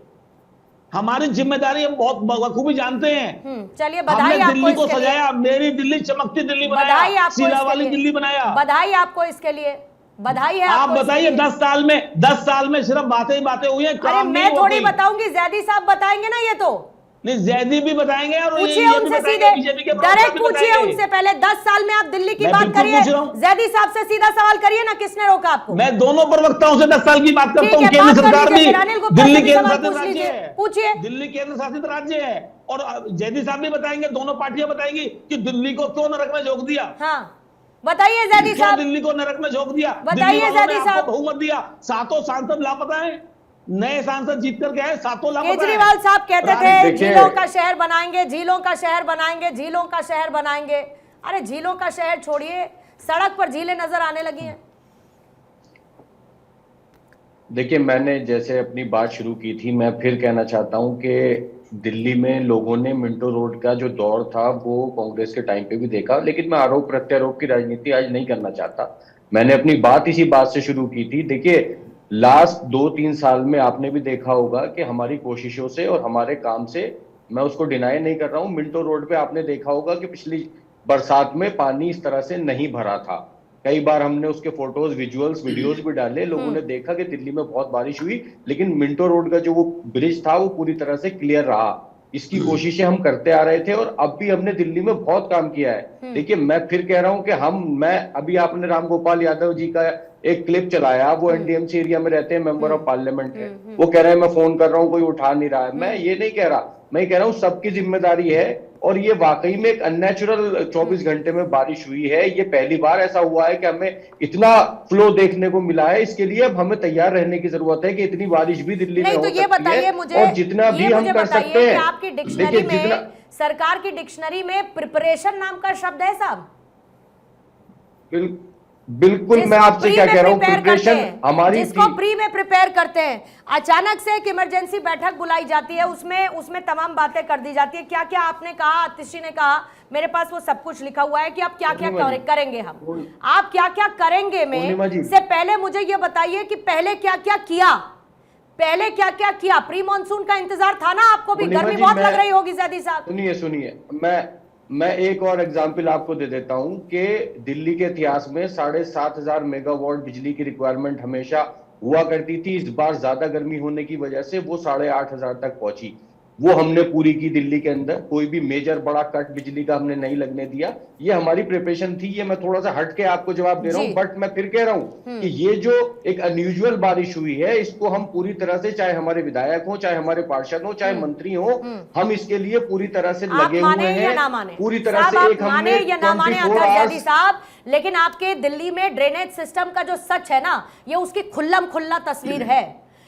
S7: हमारी जिम्मेदारी हम बहुत बखूबी जानते हैं।
S1: चलिए, बधाई आपको
S7: दिल्ली को सजाया, मेरी दिल्ली चमकती दिल्ली बनाया, शीला वाली दिल्ली बनाया।
S1: बधाई आपको इसके लिए, बधाई है।
S7: आप बताइए, 10 साल में सिर्फ बातें हुई हैं, काम नहीं होते।
S1: मैं थोड़ी बताऊंगी, जैदी साहब बताएंगे ना। ये तो
S7: नहीं, जैदी भी बताएंगे और
S1: पूछिए
S7: ये भी
S1: उनसे
S7: बताएंगे,
S1: सीधे,
S7: बीजेपी के
S1: डायरेक्ट
S7: भी
S1: पूछिए
S7: बताएंगे।
S1: उनसे। पहले 10 साल में आप दिल्ली की
S7: मैं
S1: बात
S7: बिल्कुल
S1: करिए,
S7: पूछ रहा हूं।
S1: जैदी साहब से सीधा सवाल करिए ना, किसने रोका आपको?
S7: मैं दोनों प्रवक्ताओं से 10 साल की बात करता
S1: ठीक
S7: हूँ।
S1: है,
S7: केंद्र
S1: बात कर
S7: सरकार
S1: लीजिए,
S7: भी
S1: फिर अनिल गुप्ता
S7: दिल्ली
S1: से भी
S7: केंद्र
S1: सवाल
S7: शासित
S1: पूछ
S7: राज्य
S1: लीजिए,
S7: है,
S1: पूछिए।
S7: दिल्ली केंद्र शासित राज्य है, और जैदी साहब भी बताएंगे, दोनों पार्टियां बताएंगी कि दिल्ली को क्यों नरक में झोंक दिया।
S1: हाँ, बताइए जैदी
S7: क्यों
S1: साहब,
S7: दिल्ली को नरक में झोंक दिया?
S1: बताइए
S7: दिल्ली वालों ने
S1: जैदी
S7: आपको
S1: साहब।
S7: बहुमत दिया, 7 सांसद लापता हैं, नए सांसद जीत करके आए, 7 लापता हैं।
S1: केजरीवाल साहब कहते थे
S5: देखिए-
S1: झीलों का शहर बनाएंगे, झीलों का शहर बनाएंगे, झीलों का शहर बनाएंगे। अरे झीलों का शहर छोड़िए, सड़क पर झीलें नजर आने लगी हैं।
S5: देखिए, मैंने जैसे अपनी बात शुरू की थी, मैं फिर कहना चाहता हूं कि दिल्ली में लोगों ने मिंटो रोड का जो दौर था वो कांग्रेस के टाइम पे भी देखा, लेकिन मैं आरोप प्रत्यारोप की राजनीति आज नहीं करना चाहता। मैंने अपनी बात इसी बात से शुरू की थी। देखिए, लास्ट 2-3 साल में आपने भी देखा होगा कि हमारी कोशिशों से और हमारे काम से, मैं उसको डिनाई नहीं कर रहा हूं, मिंटो रोड पे आपने देखा होगा कि पिछली बरसात में पानी इस तरह से नहीं भरा था। कई बार हमने उसके फोटोज, विजुअल्स, वीडियोस भी डाले, लोगों ने देखा कि दिल्ली में बहुत बारिश हुई, लेकिन मिंटो रोड का जो वो ब्रिज था वो पूरी तरह से क्लियर रहा। इसकी कोशिशें हम करते आ रहे थे और अब भी हमने दिल्ली में बहुत काम किया है। देखिए, मैं फिर कह रहा हूं कि मैं अभी आपने रामगोपाल यादव जी का एक क्लिप चलाया, वो एनडीएमसी एरिया में रहते हैं, मेंबर ऑफ पार्लियामेंट है, वो कह रहे हैं मैं फोन कर रहा हूं, कोई उठा नहीं रहा है। मैं ये नहीं कह रहा, मैं कह रहा हूं सबकी जिम्मेदारी है, और ये वाकई में एक अननेचुरल 24 घंटे में बारिश हुई है। ये पहली बार ऐसा हुआ है कि हमें इतना फ्लो देखने को मिला है। इसके लिए अब हमें तैयार रहने की जरूरत है कि इतनी बारिश भी दिल्ली में
S1: नहीं
S5: हो
S1: तो
S5: सकती
S1: ये बताइए
S5: है,
S1: मुझे,
S5: और जितना भी हम कर सकते
S1: कि
S5: हैं।
S1: आपकी डिक्शनरी में, सरकार की डिक्शनरी में प्रिपरेशन नाम का शब्द है साहब?
S5: बिल्कुल, मैं आपसे क्या कह रहा हूं, प्रिपरेशन हमारी
S1: जिसको प्री में प्रिपेयर करते हैं, अचानक से एक इमरजेंसी बैठक बुलाई जाती है, उसमें तमाम बातें कर दी जाती है। क्या क्या आपने कहा, आतिशी ने कहा, मेरे पास वो सब कुछ लिखा हुआ है कि आप क्या क्या करेंगे, आप क्या क्या करेंगे में से पहले मुझे ये बताइए कि पहले क्या क्या किया, पहले क्या क्या किया? प्री मानसून का इंतजार था ना आपको भी? गर्मी बहुत लग रही होगी जैदी साहब।
S5: सुनिए, मैं एक और एग्जाम्पल आपको दे देता हूं कि दिल्ली के इतिहास में 7,500 मेगावाट बिजली की रिक्वायरमेंट हमेशा हुआ करती थी। इस बार ज्यादा गर्मी होने की वजह से वो 8,500 तक पहुंची, वो हमने पूरी की। दिल्ली के अंदर कोई भी मेजर बड़ा कट बिजली का हमने नहीं लगने दिया। ये हमारी प्रिपरेशन थी। ये मैं थोड़ा सा हट के आपको जवाब दे रहा हूं, बट मैं फिर कह रहा हूं कि ये जो एक अनयूजुअल बारिश हुई है, इसको हम पूरी तरह से, चाहे हमारे विधायक हो, चाहे हमारे पार्षद हो, चाहे मंत्री हो, हम इसके लिए पूरी तरह से लगे हुए हैं। पूरी तरह से एक हमने 24
S1: जैदी साहब, लेकिन आपके दिल्ली में ड्रेनेज सिस्टम का जो सच है ना, ये उसकी खुल्लम खुल्ला तस्वीर है,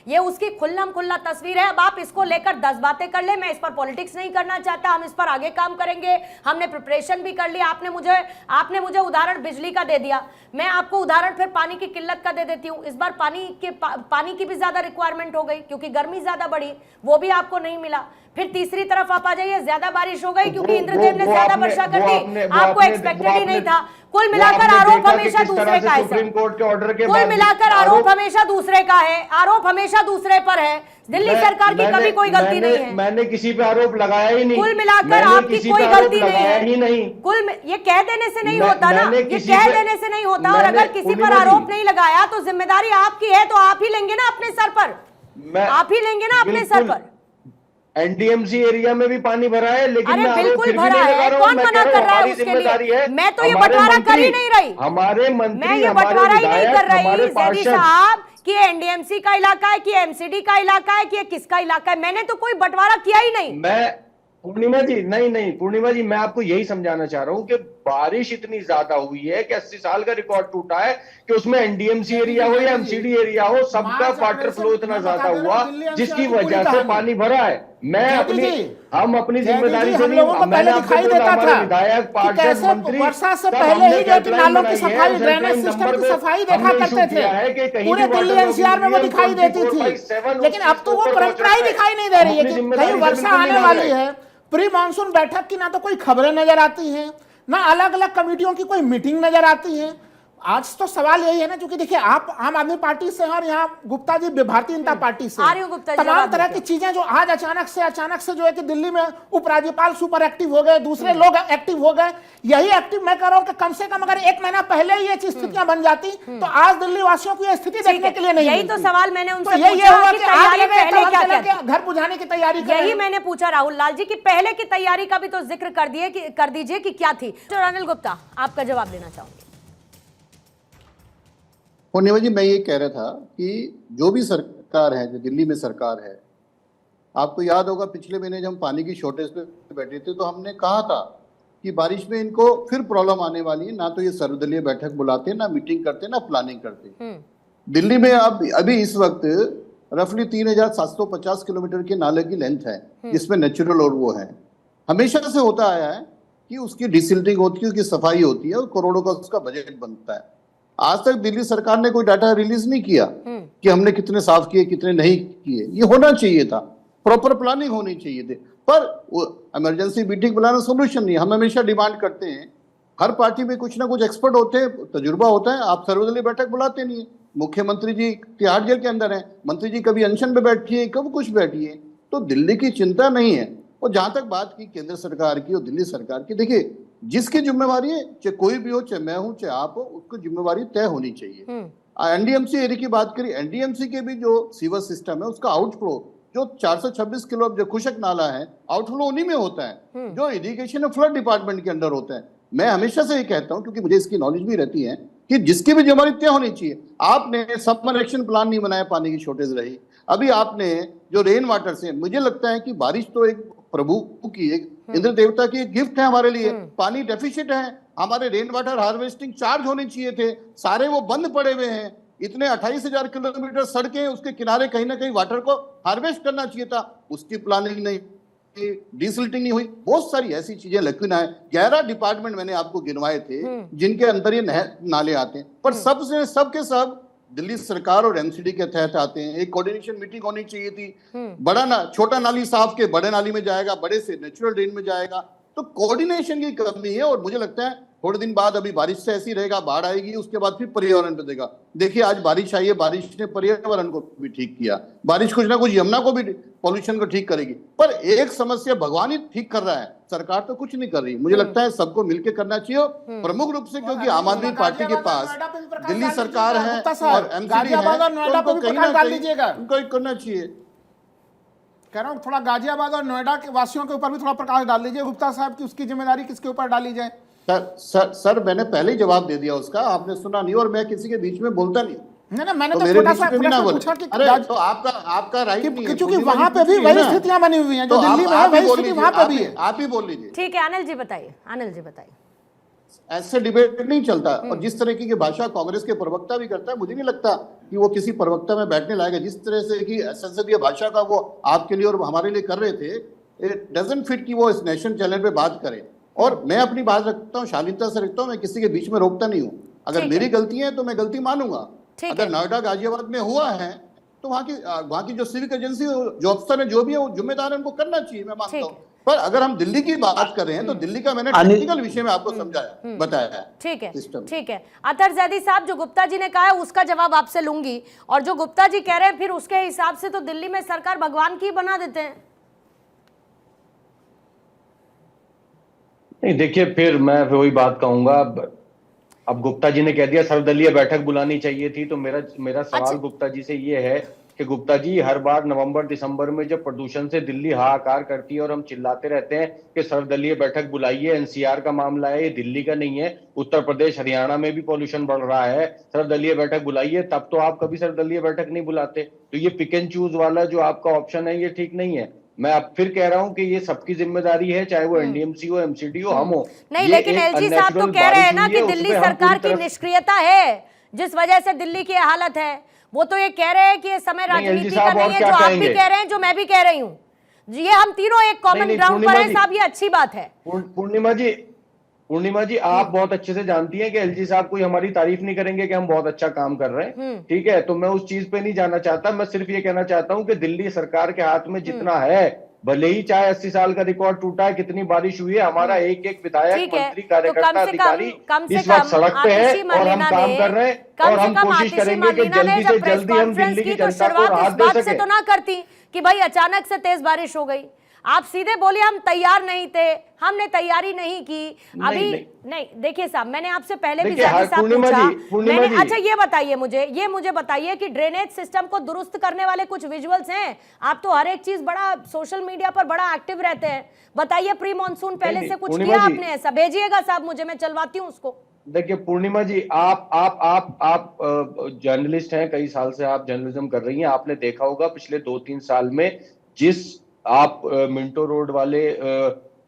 S1: ये उसकी खुल्लम खुल्ला तस्वीर है। अब आप इसको लेकर 10 बातें कर ले, मैं इस पर पॉलिटिक्स नहीं करना चाहता, हम इस पर आगे काम करेंगे, हमने प्रिपरेशन भी कर लिया। आपने मुझे उदाहरण बिजली का दे दिया, मैं आपको उदाहरण फिर पानी की किल्लत का दे देती हूँ। इस बार पानी की भी ज्यादा रिक्वायरमेंट हो गई क्योंकि गर्मी ज्यादा बढ़ी, वो भी आपको नहीं मिला। फिर तीसरी तरफ आप आ जाइए, ज्यादा बारिश हो गई क्योंकि इंद्रदेव ने ज्यादा वर्षा कर दी, आपको एक्सपेक्टेड ही नहीं था। कुल मिलाकर आरोप हमेशा दूसरे का है,
S5: सुप्रीम कोर्ट के ऑर्डर के
S1: कुल मिलाकर आरोप हमेशा दूसरे का है, आरोप हमेशा दूसरे पर है। दिल्ली सरकार की कभी कोई गलती नहीं है।
S5: मैंने किसी पे आरोप लगाया ही नहीं।
S1: कुल मिलाकर आपकी कोई गलती नहीं है।
S5: ही नहीं।
S1: ये कह देने से नहीं होता ना, ये कह देने से नहीं होता। और अगर किसी पर आरोप नहीं लगाया तो जिम्मेदारी आपकी है, तो आप ही लेंगे ना अपने सर पर, आप ही लेंगे ना अपने सर पर।
S5: एनडीएमसी एरिया में भी पानी भरा है, लेकिन
S1: अरे बिल्कुल भरा है, कौन मना कर रहा है उसके लिए? मैं तो ये बंटवारा कर ही नहीं रही,
S5: हमारे मंत्री,
S1: मैं ये बंटवारा ही नहीं कर रही जैदी साहब कि एनडीएमसी का इलाका है, कि एमसीडी का इलाका है, कि ये किसका इलाका है। मैंने तो कोई बंटवारा किया ही नहीं।
S5: मैं पूर्णिमा जी, नहीं पूर्णिमा जी, मैं आपको यही समझाना चाह रहा हूं कि बारिश इतनी ज्यादा हुई है कि 80 साल का रिकॉर्ड टूटा है कि उसमें एनडीएमसी एरिया हो या एमसीडी एरिया हो, सबका वाटर फ्लो इतना ज्यादा हुआ जिसकी वजह से पानी भरा है। हम अपनी जिम्मेदारी से नहीं, मैंने आपको बोला हमारे विधायक, पार्षद, मंत्री
S8: वर्षा से पहले ही जो नालों की सफाई, ड्रेनेज सिस्टम की सफाई देखा करते थे, पूरे दिल्ली एनसीआर में वो दिखाई देती थी। लेकिन अब तो वो परंपरा ही दिखाई नहीं दे रही है कि कहीं वर्षा आने वाली है। प्री मानसून बैठक की ना तो कोई खबरें नजर आती हैं, ना अलग अलग कमेटियों की कोई मीटिंग नजर आती है। आज तो सवाल यही है ना, क्योंकि देखिए आप आम आदमी पार्टी से हैं और यहाँ गुप्ता जी भारतीय जनता पार्टी से
S1: आ रही हूं गुप्ता जी,
S8: तमाम
S1: जवाब
S8: तरह की चीजें जो आज अचानक से जो है कि दिल्ली में उपराज्यपाल सुपर एक्टिव हो गए, दूसरे लोग एक्टिव हो गए। यही एक्टिव मैं कह रहा हूं कि कम से कम अगर 1 महीना पहले ही ये स्थितियां बन जाती तो आज दिल्ली वासियों को यह स्थिति देखने के लिए नहीं
S1: यही तो
S8: मिलती।
S1: सवाल मैंने उनसे
S8: तो यही
S1: पूछा
S8: हुआ
S1: कि
S8: कि आज
S1: तैयारी पहले क्या क्या थी?
S8: घर बुझाने की तैयारी कर रहे
S1: यही
S8: हैं।
S1: मैंने पूछा राहुल लाल जी कि पहले की तैयारी का भी तो जिक्र कर दीजिए कि क्या थी। तो अनिल गुप्ता, आपका जवाब देना चाहूंगी।
S6: पूर्णिमा जी, मैं ये कह रहा था कि जो भी सरकार है, जो दिल्ली में सरकार है, आपको याद होगा पिछले महीने जब हम पानी की शॉर्टेज पे बैठे थे तो हमने कहा था कि बारिश में इनको फिर प्रॉब्लम आने वाली है, ना तो ये सर्वदलीय बैठक बुलाते, ना मीटिंग करते, ना प्लानिंग करते। दिल्ली में अब अभी इस वक्त रफली 3750 किलोमीटर के नाले की लेंथ है, जिसमें नेचुरल और वो है। हमेशा से होता आया है कि उसकी डिसिल्टिंग होती है, उसकी सफाई होती है और करोड़ों का उसका बजट बनता है। आज तक दिल्ली सरकार ने कोई डाटा रिलीज नहीं किया कि हमने कितने साफ किए, कितने नहीं किए। ये होना चाहिए था, प्रॉपर प्लानिंग होनी चाहिए थी, पर इमरजेंसी मीटिंग बुलाना सोल्यूशन नहीं। हम हमेशा डिमांड करते हैं, हर पार्टी में कुछ ना कुछ एक्सपर्ट होते हैं, तजुर्बा होता है, आप सर्वदलीय बैठक बुलाते नहीं है। मुख्यमंत्री जी तिहाड़ जेल के अंदर हैं, मंत्री जी कभी अनशन पे बैठिए, कभी कुछ बैठिए, तो दिल्ली की चिंता नहीं है। और जहां तक बात की केंद्र सरकार की और दिल्ली सरकार की, देखिए जिसकी जिम्मेवारी है, चाहे कोई भी हो, चाहे मैं हूं चाहे आप हो, उसको जिम्मेवारी तय होनी चाहिए। एनडीएमसी एरिया की बात करी, एनडीएमसी के भी जो सीवर सिस्टम है उसका आउटफ्लो जो 426 किलो जो खुशक नाला है, आउटफ्लो उन्हीं में होता है जो इरिगेशन और फ्लड डिपार्टमेंट के अंडर होता है। मैं हमेशा से ये कहता हूं, क्योंकि मुझे इसकी नॉलेज भी रहती है, कि जिसकी भी जिम्मेवारी तय होनी चाहिए। आपने समर एक्शन प्लान नहीं बनाया, पानी की शॉर्टेज रही। अभी आपने जो रेन वाटर से, मुझे लगता है कि बारिश तो एक प्रभु की, एक इंद्र देवता की एक गिफ्ट है हमारे लिए। पानी डेफिशिट है, हमारे रेन वाटर हार्वेस्टिंग चार्ज होने चाहिए थे, सारे वो बंद पड़े हुए हैं। इतने 28,000 किलोमीटर सड़कें, उसके किनारे कहीं ना कहीं वाटर को हार्वेस्ट करना चाहिए था, उसकी प्लानिंग नहीं, डिसिल्टिंग नहीं हुई। बहुत सारी ऐसी चीजें लकीन है। 11 डिपार्टमेंट मैंने आपको गिनवाए थे जिनके अंदर ये नाले आते हैं, पर सबके सब दिल्ली सरकार और एमसीडी के तहत आते हैं। एक कोऑर्डिनेशन मीटिंग होनी चाहिए थी। छोटा नाली साफ के बड़े नाली में जाएगा, बड़े से नेचुरल ड्रेन में जाएगा, तो कोऑर्डिनेशन की कमी है। और मुझे लगता है थोड़े दिन बाद अभी बारिश से ऐसी रहेगा, बाढ़ आएगी, उसके बाद फिर पर्यावरण पे देगा। देखिए आज बारिश आई है, बारिश ने पर्यावरण को भी ठीक किया, बारिश कुछ ना कुछ यमुना को भी पॉल्यूशन को ठीक करेगी। पर एक समस्या भगवान ही ठीक कर रहा है, सरकार तो कुछ नहीं कर रही। मुझे लगता है सबको मिलकर करना चाहिए, प्रमुख रूप से, क्योंकि आम आदमी पार्टी के पास दिल्ली सरकार है और एमसीडी है, तो उनको कहीं ना कहीं उनको करना चाहिए।
S8: कह रहा हूँ थोड़ा गाजियाबाद और नोएडा के वासियों के ऊपर भी थोड़ा प्रकाश डाल दीजिए गुप्ता साहब, की उसकी जिम्मेदारी किसके ऊपर डाली जाए।
S6: सर मैंने पहले ही जवाब दे दिया उसका, आपने सुना नहीं, और मैं किसी के बीच में बोलता नहीं।
S8: नहीं, मैंने
S6: तो
S8: तो
S6: मेरे
S8: छोटा
S6: बीच
S8: सा
S6: में भी ना बोले।
S8: पूछा कि
S6: अरे तो आपका राइट नहीं है,
S8: क्योंकि वहां पे भी वही स्थितियां बनी हुई हैं जो दिल्ली में है, वही स्थिति वहां पे भी है।
S6: आप ही बोल लीजिए।
S1: ठीक है, अनिल जी बताइए, अनिल जी बताइए।
S6: ऐसे डिबेट नहीं चलता। और जिस तरह की भाषा कांग्रेस के प्रवक्ता भी करता है, मुझे नहीं लगता कि वो किसी प्रवक्ता में बैठने लायक। जिस तरह से कि संसदीय भाषा का वो आपके लिए और हमारे लिए कर रहे थे, इट डजंट फिट कि वो इस नेशनल चैनल पे बात करे। और मैं अपनी बात रखता हूँ, शालीनता से रखता हूँ, मैं किसी के बीच में रोकता नहीं हूँ। अगर मेरी गलती है तो मैं गलती मानूंगा। अगर नोएडा गाजियाबाद में हुआ है तो वहाँ की जो सिविक एजेंसी, जो अफसर है, जो भी है, वो जिम्मेदार है, उनको करना चाहिए, मैं मानता हूँ। पर अगर हम दिल्ली की बात कर रहे हैं तो दिल्ली का मैंने टेक्निकल विषय में आपको समझाया, बताया।
S1: ठीक है, ठीक है। अतर जैदी साहब, जो गुप्ता जी ने कहा है उसका जवाब आपसे लूंगी, और जो गुप्ता जी कह रहे हैं फिर उसके हिसाब से तो दिल्ली में सरकार भगवान की बना देते हैं।
S5: नहीं, देखिए फिर मैं वही बात कहूंगा। अब गुप्ता जी ने कह दिया सर्वदलीय बैठक बुलानी चाहिए थी, तो मेरा सवाल गुप्ता जी से ये है कि गुप्ता जी, हर बार नवंबर दिसंबर में जब प्रदूषण से दिल्ली हाहाकार करती है और हम चिल्लाते रहते हैं कि सर्वदलीय बैठक बुलाइए, एनसीआर का मामला है, ये दिल्ली का नहीं है, उत्तर प्रदेश हरियाणा में भी पॉल्यूशन बढ़ रहा है, सर्वदलीय बैठक बुलाइए, तब तो आप कभी सर्वदलीय बैठक नहीं बुलाते। तो ये पिक एंड चूज वाला जो आपका ऑप्शन है, ये ठीक नहीं है। मैं अब फिर कह रहा हूं कि ये सबकी जिम्मेदारी है, चाहे वो एनडीएमसी हो, एमसीडी हो, हम हो।
S1: नहीं, लेकिन एलजी साहब तो कह रहे हैं ना कि दिल्ली सरकार की निष्क्रियता है जिस वजह से दिल्ली की हालत है। वो तो ये कह रहे हैं कि ये समय राजनीति का नहीं है, जो आप भी कह रहे हैं, जो मैं भी कह रही हूँ। ये हम तीनों एक कॉमन ग्राउंड पर हैं साहब, ये अच्छी बात है।
S5: पूर्णिमा जी, आप बहुत अच्छे से जानती हैं कि एलजी साहब कोई हमारी तारीफ नहीं करेंगे कि हम बहुत अच्छा काम कर रहे हैं, ठीक है। तो मैं उस चीज पे नहीं जाना चाहता, मैं सिर्फ ये कहना चाहता हूं कि दिल्ली सरकार के हाथ में जितना है भले ही चाहे 80 साल का रिकॉर्ड टूटा है, कितनी बारिश हुई है, हमारा एक एक विधायक,
S1: ठीक है,
S5: मंत्री,
S1: तो
S5: कार्यकर्ता, अधिकारी इस वक्त सड़क पे है और हम काम कर रहे हैं और हम कोशिश करेंगे कि जल्दी से जल्दी हम दिल्ली की जनता को राहत दे
S1: से
S5: सकें।
S1: तो ना करती कि भाई अचानक से तेज बारिश हो गई, आप सीधे बोले हम तैयार नहीं थे, हमने तैयारी नहीं की अभी। नहीं देखिए साहब, मैंने आपसे पहले भी पूछा, मैंने अच्छा ये मुझे बताइए कि ड्रेनेज सिस्टम को दुरुस्त करने वाले कुछ विजुअल्स हैं? आप तो हर एक चीज बड़ा सोशल मीडिया पर बड़ा एक्टिव रहते हैं, बताइए प्री मॉनसून पहले से कुछ किया आपने? ऐसा भेजिएगा साहब मुझे, मैं चलवाती हूँ उसको।
S5: देखिए पूर्णिमा जी, आप जर्नलिस्ट हैं, कई साल से आप जर्नलिज्म कर रही हैं, आपने देखा होगा पिछले 2-3 साल में जिस आप मिंटो रोड वाले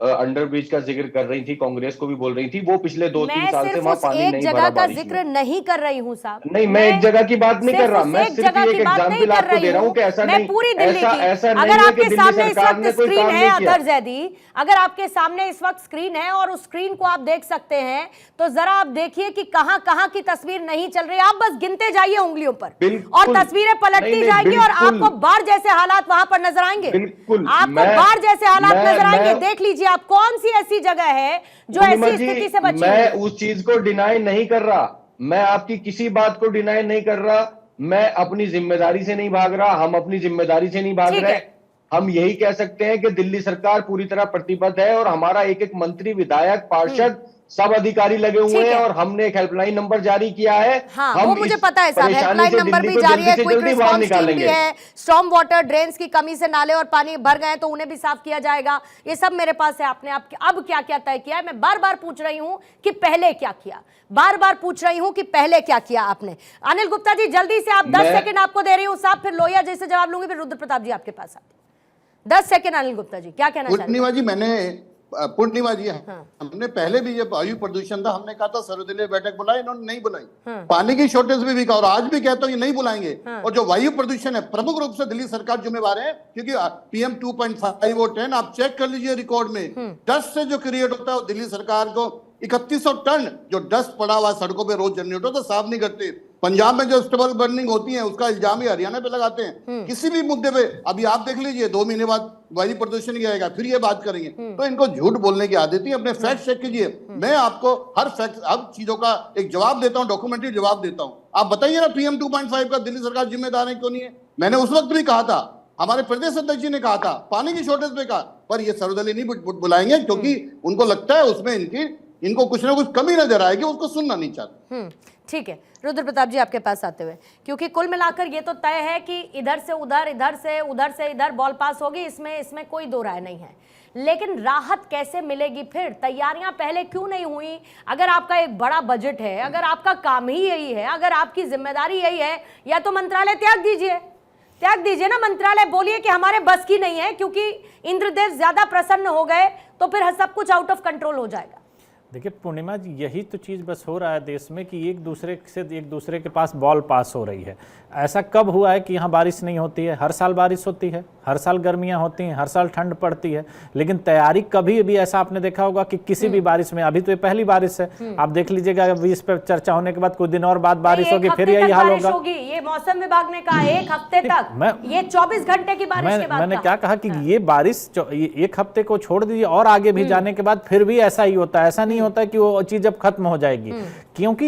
S5: अंडरब्रिज का जिक्र कर रही थी, कांग्रेस को भी बोल रही थी, वो पिछले 2-3 साल से वहां पानी नहीं भरा।
S1: जगह का जिक्र नहीं कर रही हूँ साहब,
S5: नहीं मैं एक जगह की बात नहीं कर रहा, मैं सिर्फ एक एग्जांपल आपको दे रहा हूँ कि ऐसा नहीं,
S1: पूरी दिल्ली की।
S5: ऐसा
S1: अगर आपके सामने इस वक्त स्क्रीन है
S5: अतर
S1: अतर जैदी, अगर आपके सामने इस वक्त स्क्रीन है और उस स्क्रीन को आप देख सकते हैं, तो जरा आप देखिए कि कहां कहां की तस्वीर नहीं चल रही। आप बस गिनते जाइए उंगलियों पर और तस्वीरें पलटती जाएंगी और आपको बाढ़ जैसे हालात वहां पर नजर आएंगे। आपको बाढ़ जैसे हालात नजर आएंगे। देख लीजिए आप कौन सी ऐसी जगह है जो ऐसी स्थिति से बची।
S5: मैं उस चीज को डिनाई नहीं कर रहा, मैं आपकी किसी बात को डिनाई नहीं कर रहा, मैं अपनी जिम्मेदारी से नहीं भाग रहा, हम अपनी जिम्मेदारी से नहीं भाग रहे। हम यही कह सकते हैं कि दिल्ली सरकार पूरी तरह प्रतिबद्ध है और हमारा एक एक मंत्री, विधायक, पार्षद, सब अधिकारी लगे हुए हैं और हमने एक हेल्पलाइन नंबर जारी किया है।
S1: हाँ, वो मुझे पता है साहब, हेल्पलाइन नंबर भी जारी है, क्विक रिस्पांस टीम भी है, स्टॉर्म वाटर ड्रेन्स की कमी से नाले और पानी भर गए तो उन्हें भी साफ किया जाएगा, ये सब मेरे पास है। आपने अब क्या क्या तय किया है? मैं बार बार पूछ रही हूँ कि पहले क्या किया, बार बार पूछ रही हूँ कि पहले क्या किया आपने। अनिल गुप्ता जी जल्दी से, आप 10 सेकंड आपको दे रही हूँ साहब, फिर लोहिया जी से जवाब लूंगी, फिर रुद्र प्रताप जी आपके पास आते। 10 सेकंड अनिल गुप्ता जी, क्या कहना चाहते हैं?
S6: पूर्णिमा जी, हमने पहले भी जब वायु प्रदूषण था हमने कहा था सर्वदलीय बैठक बुलाई, इन्होंने नहीं बुलाई। पानी की शॉर्टेज भी कहा और आज भी कहता हूँ ये नहीं बुलाएंगे। और जो वायु प्रदूषण है प्रमुख रूप से दिल्ली सरकार जिम्मेवार है, क्योंकि PM 2.5 और 10 आप चेक कर लीजिए रिकॉर्ड में, डस्ट से जो क्रिएट होता है दिल्ली सरकार को 3100 टन जो डस्ट पड़ा हुआ सड़कों पे रोज जनरेट होता है, साफ नहीं करते। पंजाब में जो स्टबल बर्निंग होती है उसका इल्जाम ही हरियाणा पे लगाते हैं। किसी भी मुद्दे पे अभी आप देख लीजिए 2 महीने बाद वायु प्रदूषण ही आएगा, फिर ये बात करेंगे। तो इनको झूठ बोलने की आदत है, अपने फैक्ट चेक कीजिए। मैं आपको हर फैक्ट, हर चीजों का एक जवाब देता हूँ, डॉक्यूमेंट्री जवाब देता हूँ। आप बताइए ना PM 2.5 का दिल्ली सरकार जिम्मेदार है क्यों नहीं है? मैंने उस वक्त भी कहा था, हमारे प्रदेश अध्यक्ष जी ने कहा था, पानी की शॉर्टेज पे कहा, पर ये सर्वदलीय नहीं बुलाएंगे क्योंकि उनको लगता है उसमें इनको कुछ ना कुछ कमी नजर आएगी, उसको सुनना नहीं चाहते।
S1: ठीक है, रुद्र प्रताप जी आपके पास आते हुए, क्योंकि कुल मिलाकर ये तो तय है कि इधर से उधर, इधर से इधर बॉल पास होगी, इसमें कोई दो राय नहीं है। लेकिन राहत कैसे मिलेगी? फिर तैयारियां पहले क्यों नहीं हुई? अगर आपका एक बड़ा बजट है, अगर आपका काम ही यही है, अगर आपकी जिम्मेदारी यही है, या तो मंत्रालय त्याग दीजिए ना मंत्रालय, बोलिए कि हमारे बस की नहीं है, क्योंकि इंद्रदेव ज्यादा प्रसन्न हो गए तो फिर सब कुछ आउट ऑफ कंट्रोल हो जाएगा।
S9: देखिए पूर्णिमा जी, यही तो चीज़ बस हो रहा है देश में कि एक दूसरे के पास बॉल पास हो रही है। ऐसा कब हुआ है कि यहाँ बारिश नहीं होती है? हर साल बारिश होती है, हर साल गर्मियाँ होती हैं, हर साल ठंड पड़ती है, लेकिन तैयारी कभी भी ऐसा आपने देखा होगा कि किसी भी बारिश में, अभी तो ये पहली बारिश है, आप देख लीजिएगा अभी इस पर चर्चा होने के बाद कुछ दिन और बाद बारिश होगी, फिर यही हाल होगा।
S1: ये मौसम विभाग ने कहा 1 हफ्ते तक, ये 24 घंटे की बारिश के बाद
S9: मैंने क्या कहा कि ये बारिश 1 हफ्ते को छोड़ दीजिए और आगे भी जाने के बाद फिर भी ऐसा ही होता है। ऐसा नहीं होता कि वो चीज अब खत्म हो जाएगी, क्योंकि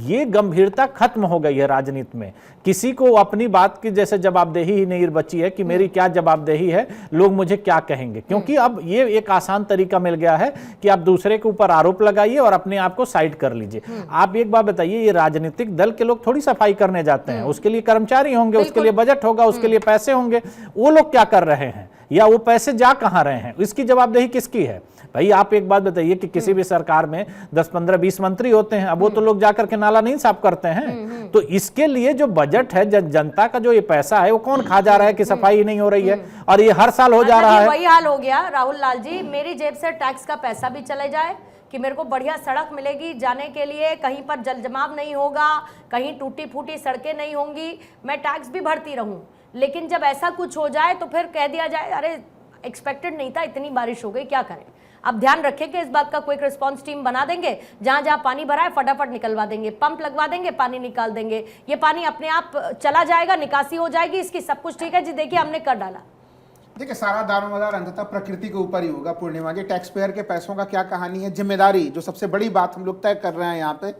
S9: ये गंभीरता खत्म हो गई है राजनीति में। किसी को अपनी बात की जैसे जवाबदेही ही नहीं बची है कि मेरी क्या जवाबदेही है, लोग मुझे क्या कहेंगे, क्योंकि अब ये एक आसान तरीका मिल गया है कि आप दूसरे के ऊपर आरोप लगाइए और अपने आप को साइड कर लीजिए। आप एक बात बताइए, ये राजनीतिक दल के लोग थोड़ी सफाई करने जाते हैं, उसके लिए कर्मचारी होंगे, उसके लिए बजट होगा, उसके लिए पैसे होंगे। वो लोग क्या कर रहे हैं या वो पैसे जा कहां रहे हैं, इसकी जवाबदेही किसकी है? भाई आप एक बात बताइए कि किसी भी सरकार में 10, 15, 20 मंत्री होते हैं, अब वो तो लोग जाकर के नाला नहीं साफ करते हैं। तो इसके लिए जो बजट है, जनता का जो ये पैसा है, वो कौन खा जा रहा है कि सफाई नहीं हो रही है? और ये हर साल हो जा रहा है।
S1: वही हाल हो गया राहुल लाल जी, मेरी जेब से टैक्स का पैसा भी चले जाए कि मेरे को बढ़िया सड़क मिलेगी जाने के लिए, कहीं पर जल जमाव नहीं होगा, कहीं टूटी फूटी सड़कें नहीं होंगी, मैं टैक्स भी भरती रहूं। लेकिन जब ऐसा कुछ हो जाए तो फिर कह दिया जाए अरे एक्सपेक्टेड नहीं था, इतनी बारिश हो गई, क्या करें? अब ध्यान रखें कि इस बात का क्विक रिस्पांस टीम बना देंगे, जहां जहां पानी भरा है फटाफट निकलवा देंगे, पंप लगवा देंगे, पानी निकाल देंगे, ये पानी अपने आप चला जाएगा, निकासी हो जाएगी इसकी, सब कुछ ठीक है जी। देखिए हमने कर डाला।
S8: देखिए, सारा दारोमदार अंततः प्रकृति के ऊपर ही होगा पूर्णिमा जी। टैक्स पेयर के पैसों का क्या कहानी है, जिम्मेदारी जो सबसे बड़ी बात हम लोग तय कर रहे हैं यहाँ पे,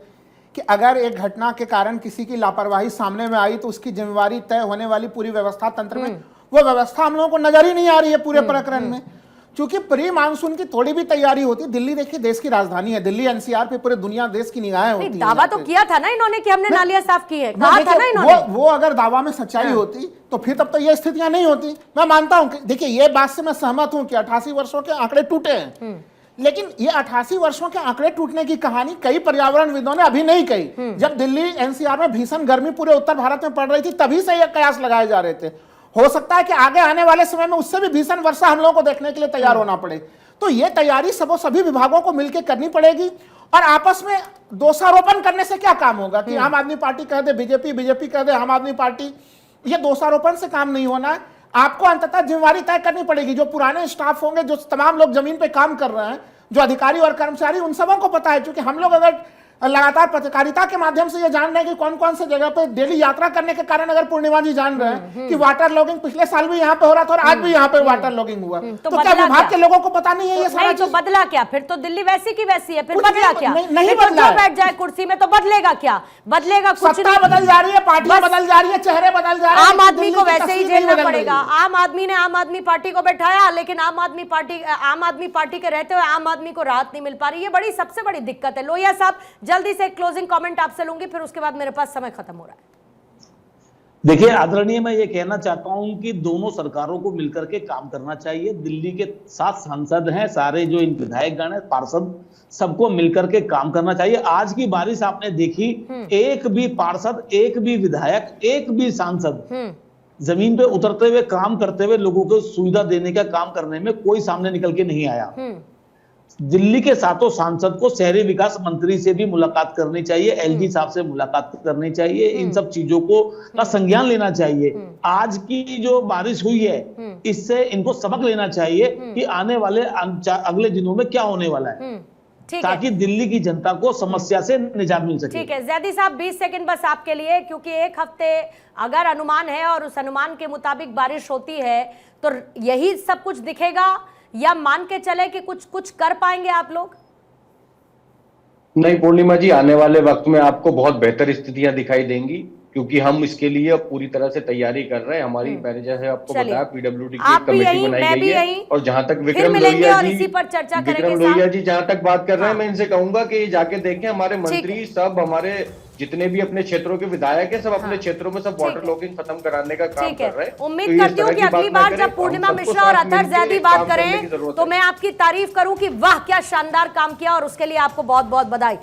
S8: कि अगर एक घटना के कारण किसी की लापरवाही सामने में आई तो उसकी जिम्मेवारी तय होने वाली पूरी व्यवस्था तंत्र में, वो व्यवस्था हम लोगों को नजर ही नहीं आ रही है पूरे प्रकरण में। क्योंकि प्री मानसून की थोड़ी भी तैयारी होती, दिल्ली देखिए देश की राजधानी है, दिल्ली एनसीआर पे पूरे दुनिया देश की निगाहें होती हैं।
S1: दावा तो किया था ना इन्होंने कि हमने नालियां साफ की है, कहा था ना इन्होंने।
S8: वो अगर दावा में सच्चाई होती तो फिर तब तो ये स्थितियां नहीं होती। मैं मानता हूं, देखिए ये बात से मैं सहमत हूं कि 88 वर्षों के आंकड़े टूटे हैं, लेकिन ये 88 वर्षों के आंकड़े टूटने की कहानी कई पर्यावरणविदों ने अभी नहीं कही। जब दिल्ली एनसीआर में भीषण गर्मी पूरे उत्तर भारत में पड़ रही थी, तभी से ये कयास लगाए जा रहे थे। हो सकता है कि आगे आने वाले समय में उससे भी भीषण वर्षा हम लोगों को देखने के लिए तैयार होना पड़े। तो ये तैयारी सभी विभागों को मिलकर करनी पड़ेगी। और आपस में दोषारोपण करने से क्या काम होगा कि आम आदमी पार्टी कह दे बीजेपी, बीजेपी कह दे आम आदमी पार्टी, ये दोषारोपण से काम नहीं होना है। आपको अंततः जिम्मेवारी तय करनी पड़ेगी। जो पुराने स्टाफ होंगे, जो तमाम लोग जमीन पे काम कर रहे हैं, जो अधिकारी और कर्मचारी, उन सबों को पता है। क्योंकि हम लोग अगर लगातार पत्रकारिता के माध्यम से ये जान रहे हैं कि कौन कौन से जगह पे डेली यात्रा करने के कारण, अगर पूर्णिमा जी जान रहे हैं कि वाटर लॉगिंग पिछले साल भी यहाँ पे हो रहा था और आज भी यहाँ पे वाटर लॉगिंग हुआ, तो क्या विभाग के लोगों को पता नहीं है ये सारा
S1: चीज? तो बदला क्या? फिर तो दिल्ली वैसी की वैसी है, फिर
S8: कुछ
S1: बदला क्या?
S8: नहीं
S1: फिर तो
S8: बदला
S1: जो बैठ जाए कुर्सी में तो बदलेगा क्या? बदलेगा कुछ
S8: सत्ता
S1: नहीं।
S8: बदल जा रही है, पार्टियां बदल जा रही है, चेहरे बदल जा रहे हैं।
S1: आम आदमी को वैसे ही झेलना पड़ेगा।
S8: है।
S1: आम आदमी ने आम आदमी पार्टी को बैठाया, लेकिन आम आदमी पार्टी के रहते हुए आम आदमी को राहत नहीं मिल पा रही। ये बड़ी सबसे बड़ी दिक्कत है। लोहिया साहब, जल्दी से क्लोजिंग कमेंट आपसे लूंगी, फिर उसके बाद मेरे पास समय खत्म हो रहा है।
S7: देखिए आदरणीय, मैं ये कहना चाहता हूं कि दोनों सरकारों को मिलकर के काम करना चाहिए। दिल्ली के 7 सांसद हैं, सारे जो इन विधायकगण हैं, पार्षद, सबको मिलकर के काम करना चाहिए। आज की बारिश आपने देखी, एक भी पार्षद, एक भी विधायक, एक भी सांसद जमीन पे उतरते हुए, काम करते हुए, लोगों को सुविधा देने का काम करने में कोई सामने निकल के नहीं आया। दिल्ली के 7 सांसद को शहरी विकास मंत्री से भी मुलाकात करनी चाहिए, एलजी साहब से मुलाकात करनी चाहिए, इन सब चीजों को का संज्ञान लेना चाहिए। आज की जो बारिश हुई है, इससे इनको सबक लेना चाहिए कि आने वाले अगले दिनों में क्या होने वाला है, ताकि दिल्ली की जनता को समस्या से निजात मिल सके।
S1: ठीक है जैदी साहब, 20 सेकंड बस आपके लिए, क्योंकि एक हफ्ते अगर अनुमान है और उस अनुमान के मुताबिक बारिश होती है तो यही सब कुछ दिखेगा, या मान के चले कि कुछ कर पाएंगे आप लोग?
S5: नहीं पूर्णिमा जी, आने वाले वक्त में आपको बहुत बेहतर स्थितियां दिखाई देंगी, क्योंकि हम इसके लिए पूरी तरह से तैयारी कर रहे हैं। हमारी मैनेजर है, आपको बताया, पीडब्ल्यूडी की कमेटी बनाई गई है। और जहां तक विक्रम लोहिया जी जहां तक बात कर रहे हैं, मैं इनसे कहूंगा कि जाके देखें, हमारे मंत्री सब, हमारे जितने भी अपने क्षेत्रों के विधायक हैं, सब अपने क्षेत्रों में सब वाटर लॉगिंग खत्म कराने का काम कर रहे हैं।
S1: उम्मीद करती हूँ कि अगली बार जब पूर्णिमा मिश्रा और अतहर जैदी बात करें तो मैं आपकी तारीफ करूं कि वाह क्या शानदार काम किया, और उसके लिए आपको बहुत बहुत बधाई।